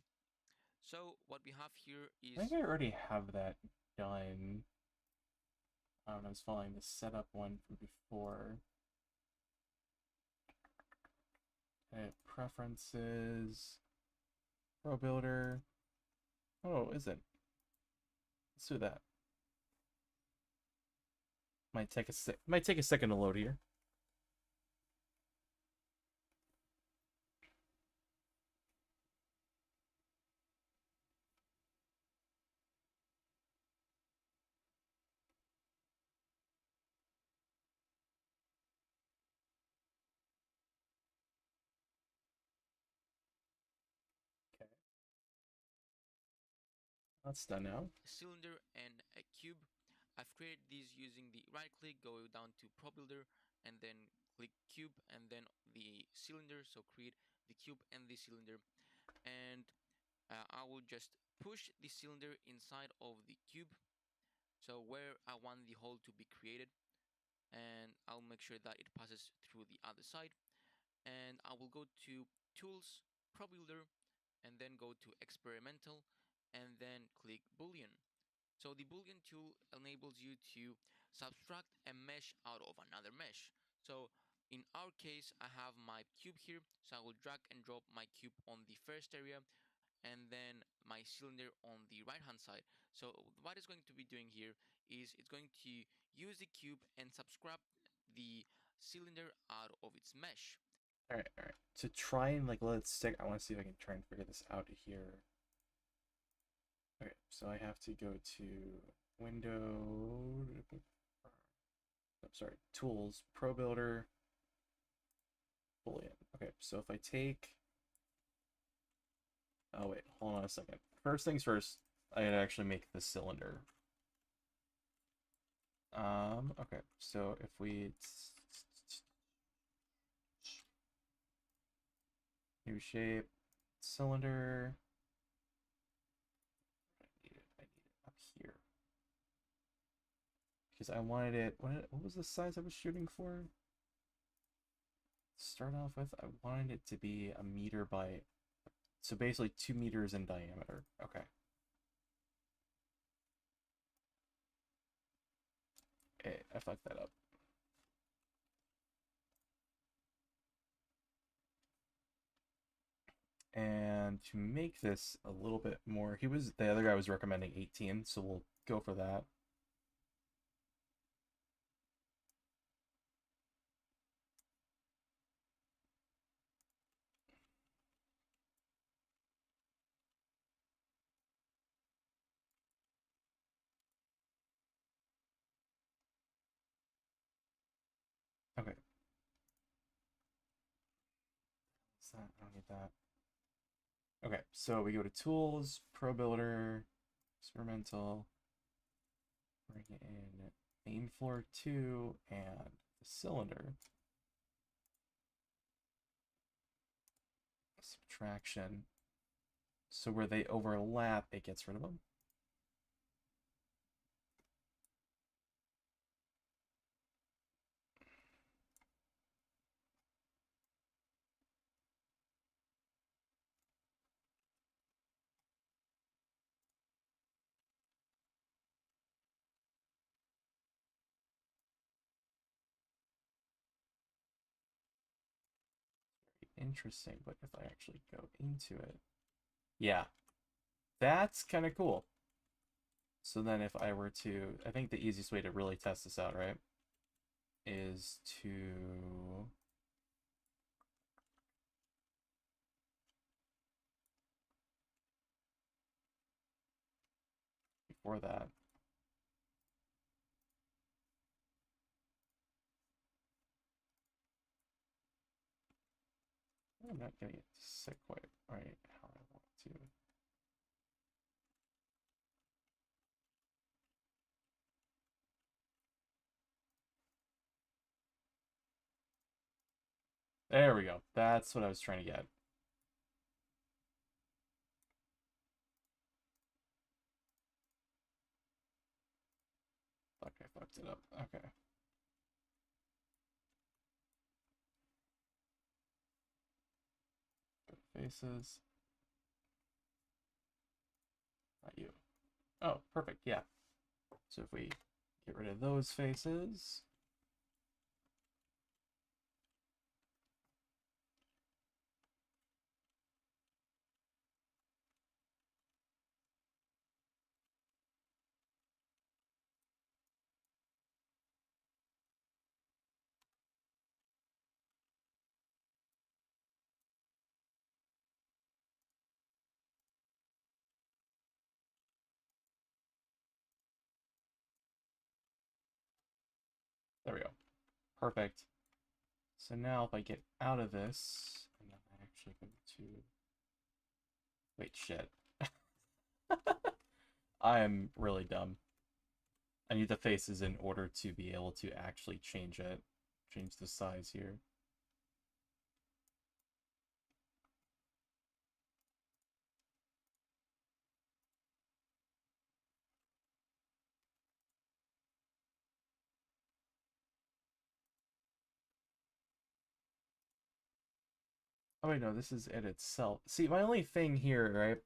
so what we have here is I think I already have that done. I was following the setup one from before. Okay, preferences, ProBuilder. Oh, is it? Let's do that. Might take a second to load here. Okay. That's done now. a cylinder and a cube. I've created these using the right click, go down to ProBuilder, and then click cube and then the cylinder. So create the cube and the cylinder, and I will just push the cylinder inside of the cube, so where I want the hole to be created, and I'll make sure that it passes through the other side. And I will go to Tools, ProBuilder, and then go to Experimental, and then click Boolean. So the Boolean tool enables you to subtract a mesh out of another mesh. So in our case, I have my cube here, so I will drag and drop my cube on the first area and then my cylinder on the right hand side. So what it's going to be doing here is it's going to use the cube and subtract the cylinder out of its mesh. All right, all right. To try and like let it stick, I want to see if I can try and figure this out here. Okay, so I have to go to Window. I'm sorry, Tools, ProBuilder, Boolean. Okay, so if I take. Oh wait, hold on a second. First things first, I gotta actually make the cylinder. Okay, so if we new shape, cylinder. I need it up here. because I wanted it. What was the size I was shooting for? Start off with, I wanted it to be a meter by, so basically 2 meters in diameter. Okay. I fucked that up. And to make this a little bit more, the other guy was recommending 18, so we'll go for that. Okay. What's that? I don't need that. Okay, so we go to Tools, Pro Builder, Experimental, bring in main floor 2 and the cylinder. Subtraction. So where they overlap, it gets rid of them. Interesting, but if I actually go into it, yeah, that's kind of cool. So then if I were to, I think the easiest way to really test this out, right, is to before that, I'm not getting it to sit quite right how I want to. There we go. That's what I was trying to get. Fuck, I fucked it up. Okay. Faces. Not you. Oh, perfect. Yeah. So if we get rid of those faces. There we go. Perfect. So now if I get out of this, and then I actually go to... Wait, shit. I am really dumb. I need the faces in order to be able to actually change it. Change the size here. Oh wait, no, this is it itself. See, my only thing here, right,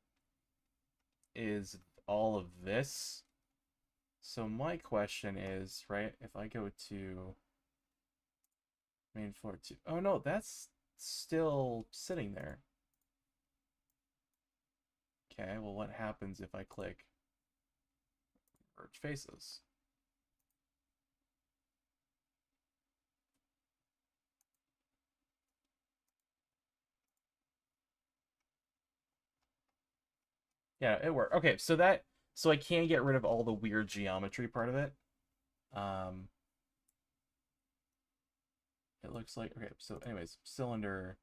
is all of this. So my question is, right, if I go to main floor 2. Oh no, that's still sitting there. Okay, well what happens if I click merge faces? Yeah, it worked. Okay, so I can get rid of all the weird geometry part of it. It looks like, okay, so anyways, cylinder.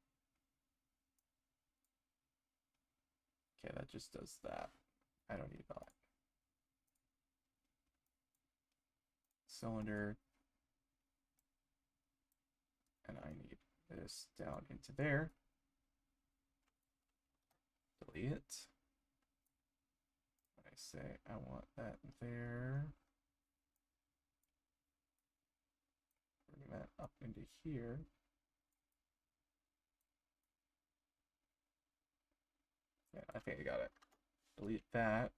Okay, that just does that. I don't need that. Cylinder. And I need this down into there. Delete. I say I want that there. up into here. Yeah, I think I got it. Delete that.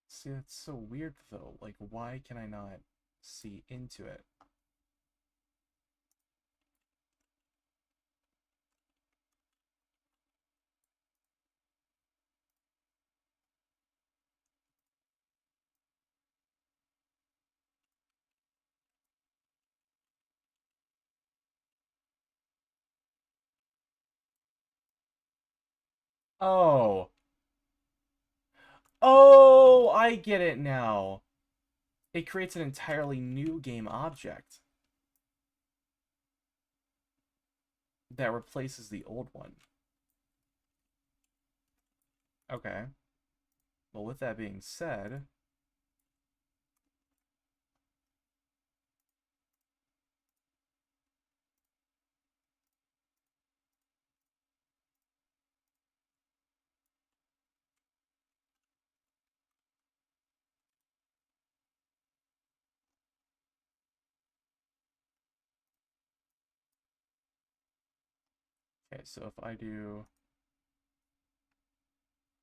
See, that's so weird though. Like, why can I not see into it? Oh. Oh, I get it now. It creates an entirely new game object that replaces the old one. Okay. Well, with that being said, okay, so if I do...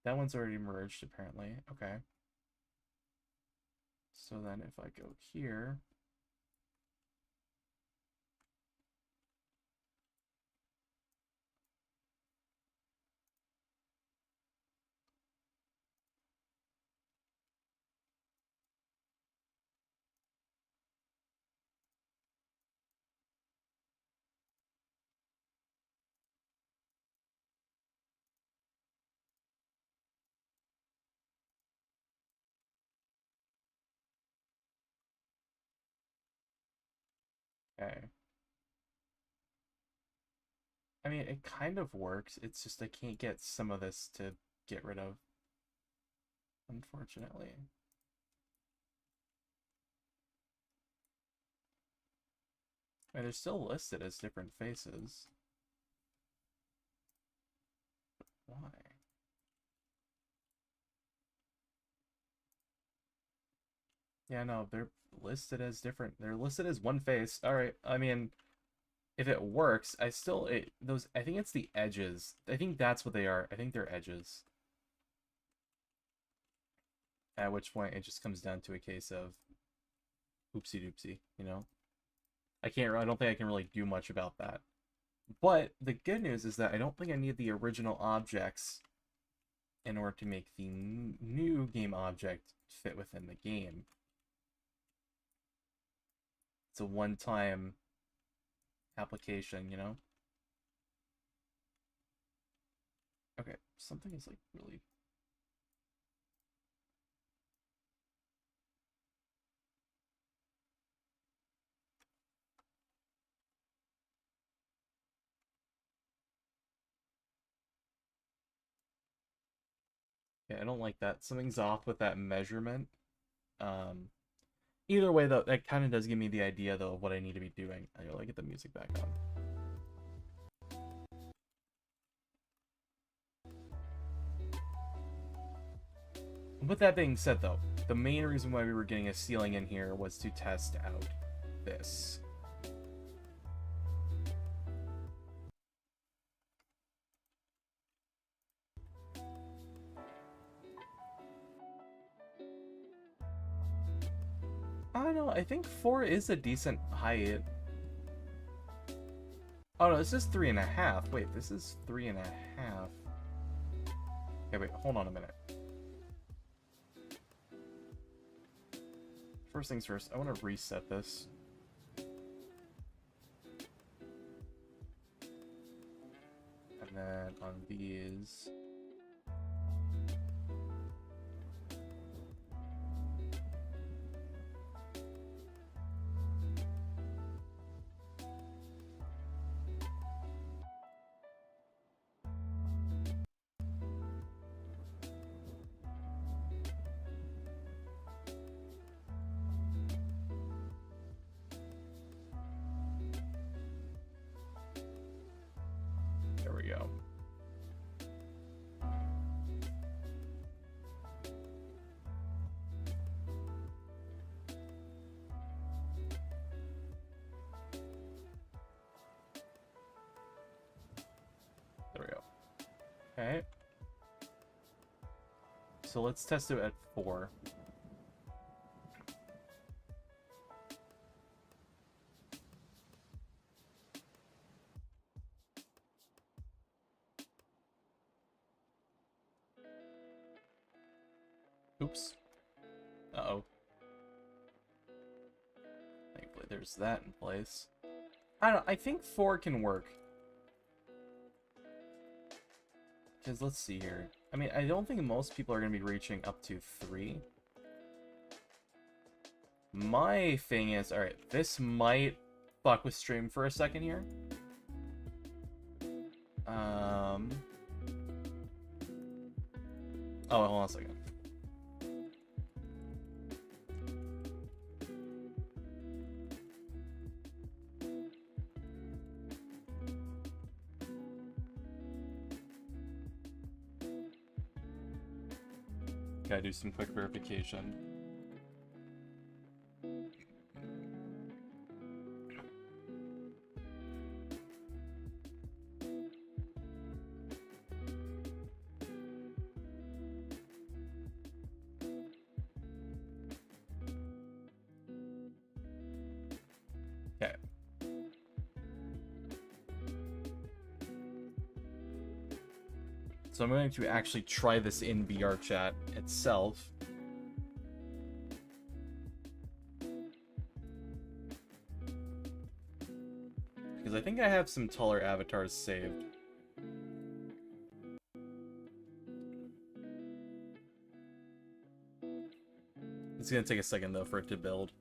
That one's already merged, apparently. Okay. So then if I go here... Okay. I mean, it kind of works. It's just I can't get some of this to get rid of, unfortunately. I mean, they're still listed as different faces. But why? Yeah, no, they're listed as different. They're listed as one face. All right. I mean, if it works, I think it's the edges. I think that's what they are. I think they're edges. At which point it just comes down to a case of oopsie doopsie, you know? I don't think I can really do much about that. But the good news is that I don't think I need the original objects in order to make the new game object fit within the game. It's a one-time application, you know? Okay, something is like really... Yeah, I don't like that. Something's off with that measurement. Either way, though, that kind of does give me the idea, though, of what I need to be doing. I gotta get the music back on. With that being said, though, the main reason why we were getting a ceiling in here was to test out this. I don't know, I think 4 is a decent height. Oh no, this is 3.5. Wait, this is 3.5. Okay, wait, hold on a minute. First things first, I want to reset this. And then on these... So let's test it at 4. Oops. Uh-oh. Thankfully there's that in place. I think 4 can work. Because let's see here. I mean, I don't think most people are going to be reaching up to 3. My thing is, alright, this might fuck with stream for a second here. Oh, hold on a second. Gotta do some quick verification. Okay. So I'm going to actually try this in VRChat itself. Because I think I have some taller avatars saved. It's going to take a second though for it to build.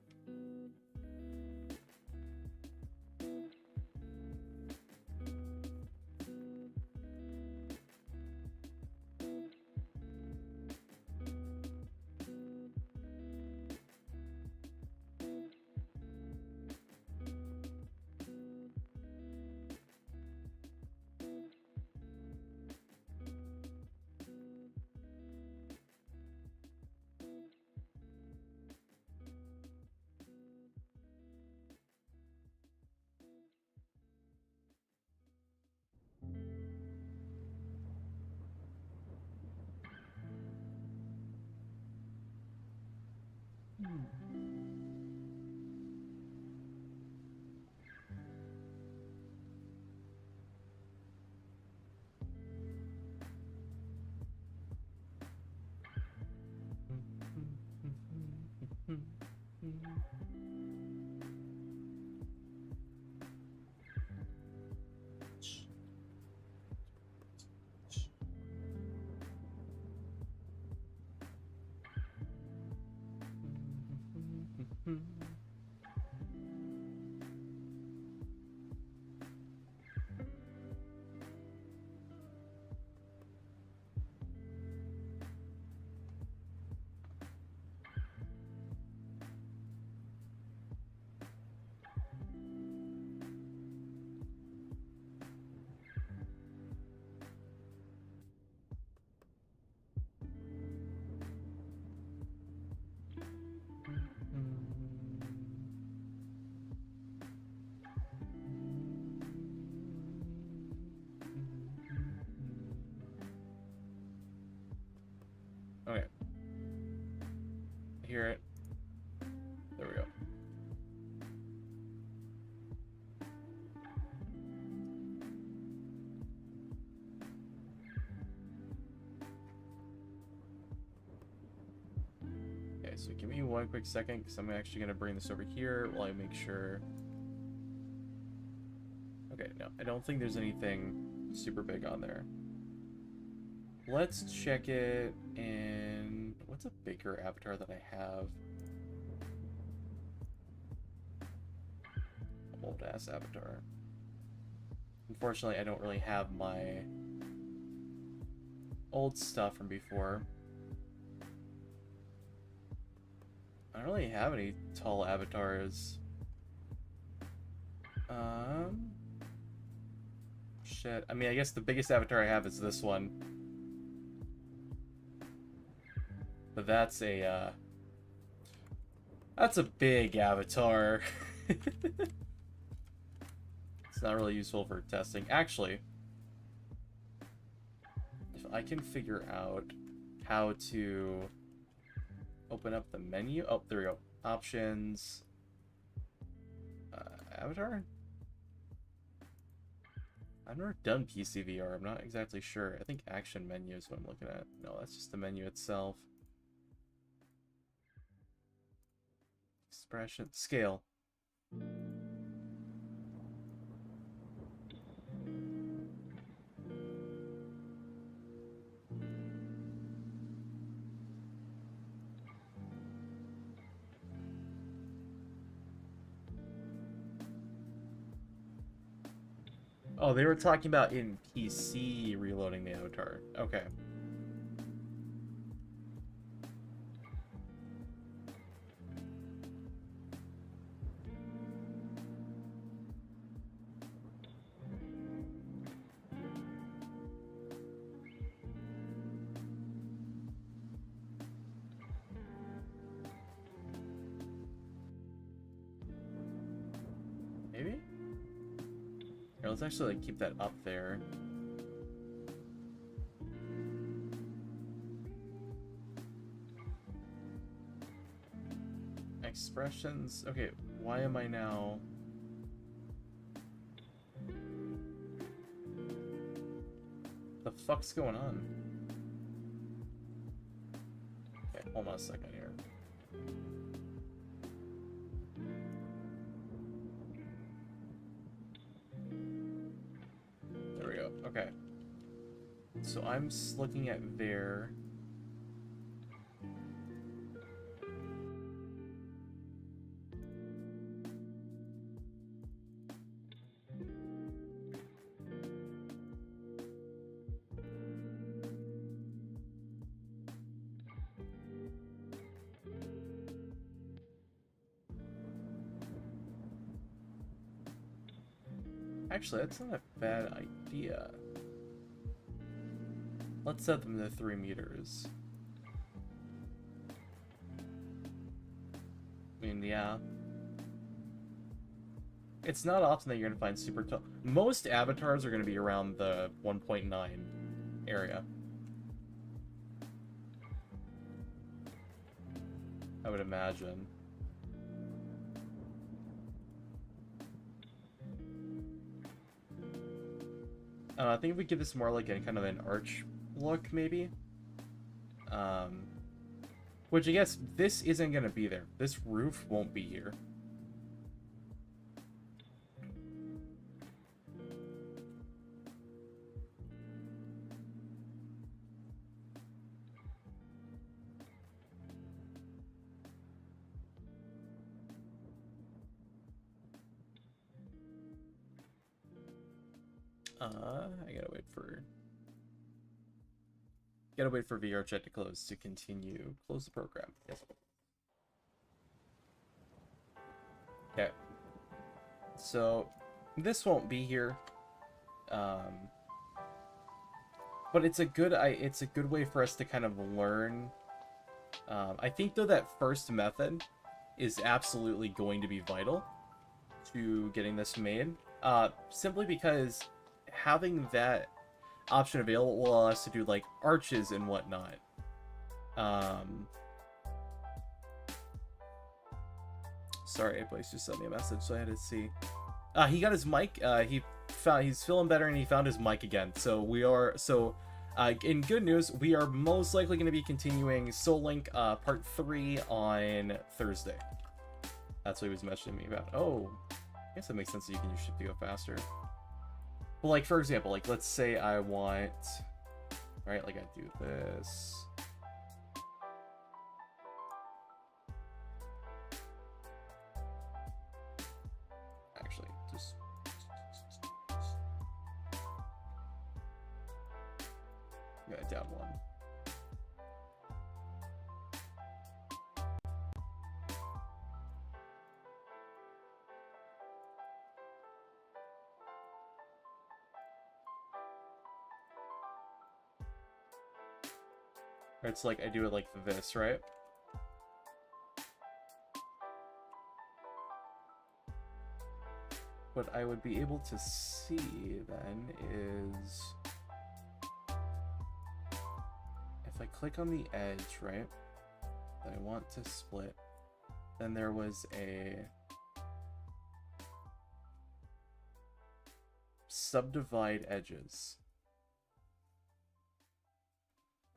Okay. Hear it. There we go. Okay, so give me one quick second because I'm actually going to bring this over here while I make sure. Okay, no, I don't think there's anything super big on there. Let's check it in... What's a bigger avatar that I have? Old ass avatar. Unfortunately, I don't really have my old stuff from before. I don't really have any tall avatars. Shit. I mean, I guess the biggest avatar I have is this one. But that's a big avatar. It's not really useful for testing. Actually, if I can figure out how to open up the menu. Oh, there we go. Options. Avatar? I've never done PCVR. I'm not exactly sure. I think action menu is what I'm looking at. No, that's just the menu itself. Expression. Scale. Oh, they were talking about in PC reloading the avatar. Okay. Maybe? Here, let's actually like keep that up there. Expressions. Okay, why am I now? The fuck's going on? Okay, hold on a second here. There we go. Okay. So I'm just looking at there. Actually, that's not a bad idea. Let's set them to 3 meters. I mean, yeah. It's not often that you're gonna find super tall. Most avatars are gonna be around the 1.9 area. I would imagine. I think if we give this more like a kind of an arch look, maybe. Which I guess this isn't gonna be there. This roof won't be here. I gotta wait for VR chat to close to continue. Close the program. Yes. Okay. So this won't be here. But it's a good way for us to kind of learn. I think though that first method is absolutely going to be vital to getting this made. Simply because having that option available will allow us to do like arches and whatnot. Sorry, Blaze just sent me a message, so I had to see. He got his mic. He's feeling better, and he found his mic again. So we are in good news. We are most likely going to be continuing Soul Link Part 3 on Thursday. That's what he was messaging me about. Oh, I guess that makes sense that you can use shift to go faster. Well, like, for example, like, let's say I want, right, like, I do this. Actually, just yeah, down one. It's like I do it like this, right? What I would be able to see then is if I click on the edge, right, that I want to split. Then there was a subdivide edges.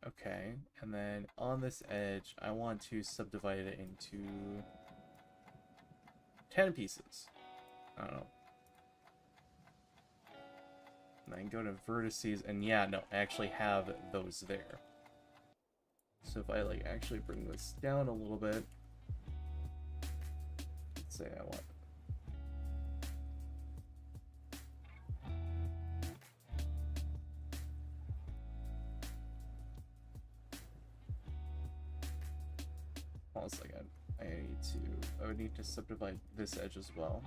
Okay, and then on this edge, I want to subdivide it into 10 pieces. I don't know. And then go to vertices, and yeah, no, I actually have those there. So if I like actually bring this down a little bit, let's say I want hold on a second. I would need to subdivide this edge as well.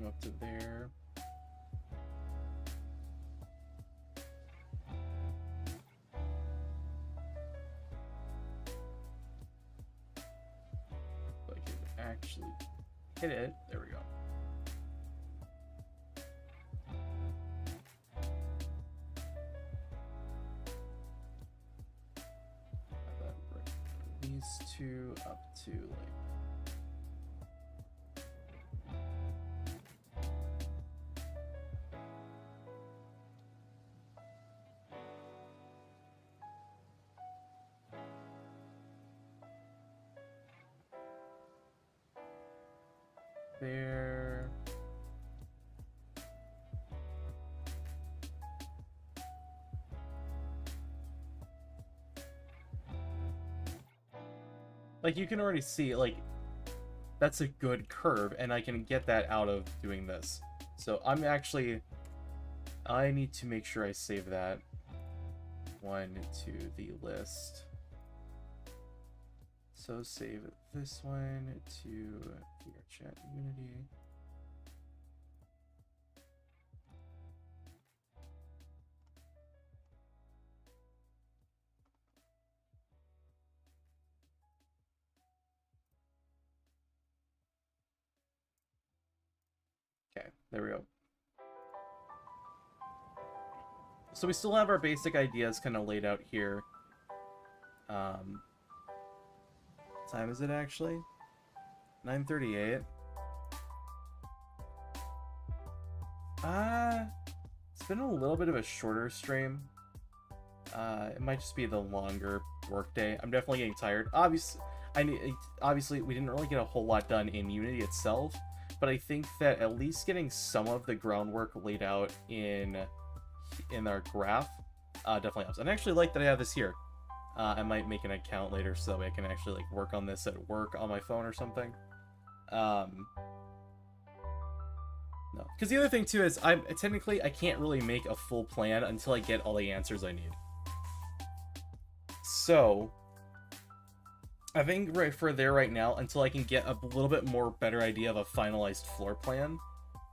Up to there. So I can actually hit it. There we go. And then bring these two up to like there. Like you can already see, like that's a good curve, and I can get that out of doing this. So I need to make sure I save that one to the list. So save this one to VRChat Unity. Okay, there we go. So we still have our basic ideas kind of laid out here. Time is it actually? 9:38. It's been a little bit of a shorter stream. It might just be the longer workday. I'm definitely getting tired. Obviously, we didn't really get a whole lot done in Unity itself, but I think that at least getting some of the groundwork laid out in our graph definitely helps. And I actually like that I have this here. I might make an account later so that way I can actually like work on this at work on my phone or something. No, because the other thing too is I can't really make a full plan until I get all the answers I need. So I think right now, until I can get a little bit more better idea of a finalized floor plan,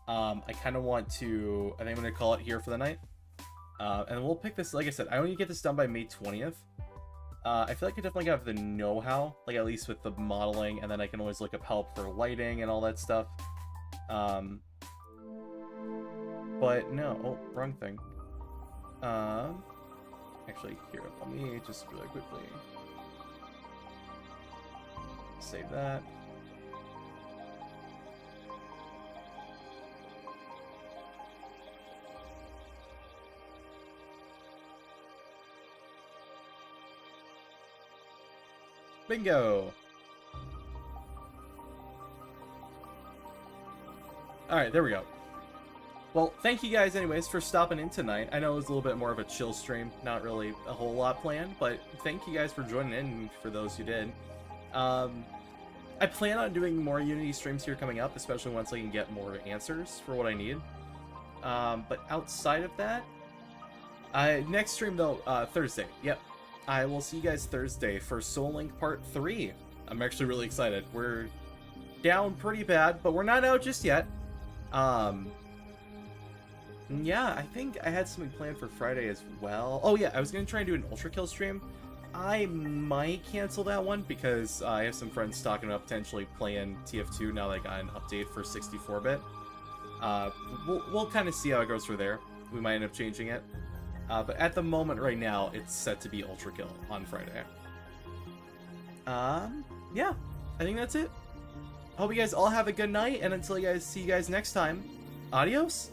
I kind of want to. I think I'm gonna call it here for the night, and we'll pick this. Like I said, I only get this done by May 20th. I feel like I definitely have the know-how, like at least with the modeling, and then I can always look up help for lighting and all that stuff. But no, oh, wrong thing. Actually, here, let me just really quickly save that. Bingo! Alright, there we go. Well, thank you guys anyways for stopping in tonight. I know it was a little bit more of a chill stream, not really a whole lot planned, but thank you guys for joining in, for those who did. I plan on doing more Unity streams here coming up, especially once I can get more answers for what I need. But outside of that, next stream though, Thursday, yep. I will see you guys Thursday for Soul Link Part 3. I'm actually really excited. We're down pretty bad, but we're not out just yet. Yeah, I think I had something planned for Friday as well. Oh yeah, I was going to try and do an Ultra Kill stream. I might cancel that one because I have some friends talking about potentially playing TF2 now that I got an update for 64-bit. We'll kind of see how it goes from there. We might end up changing it. But at the moment right now, it's set to be Ultra Kill on Friday. Yeah, I think that's it. Hope you guys all have a good night, and until you guys see you guys next time, adios!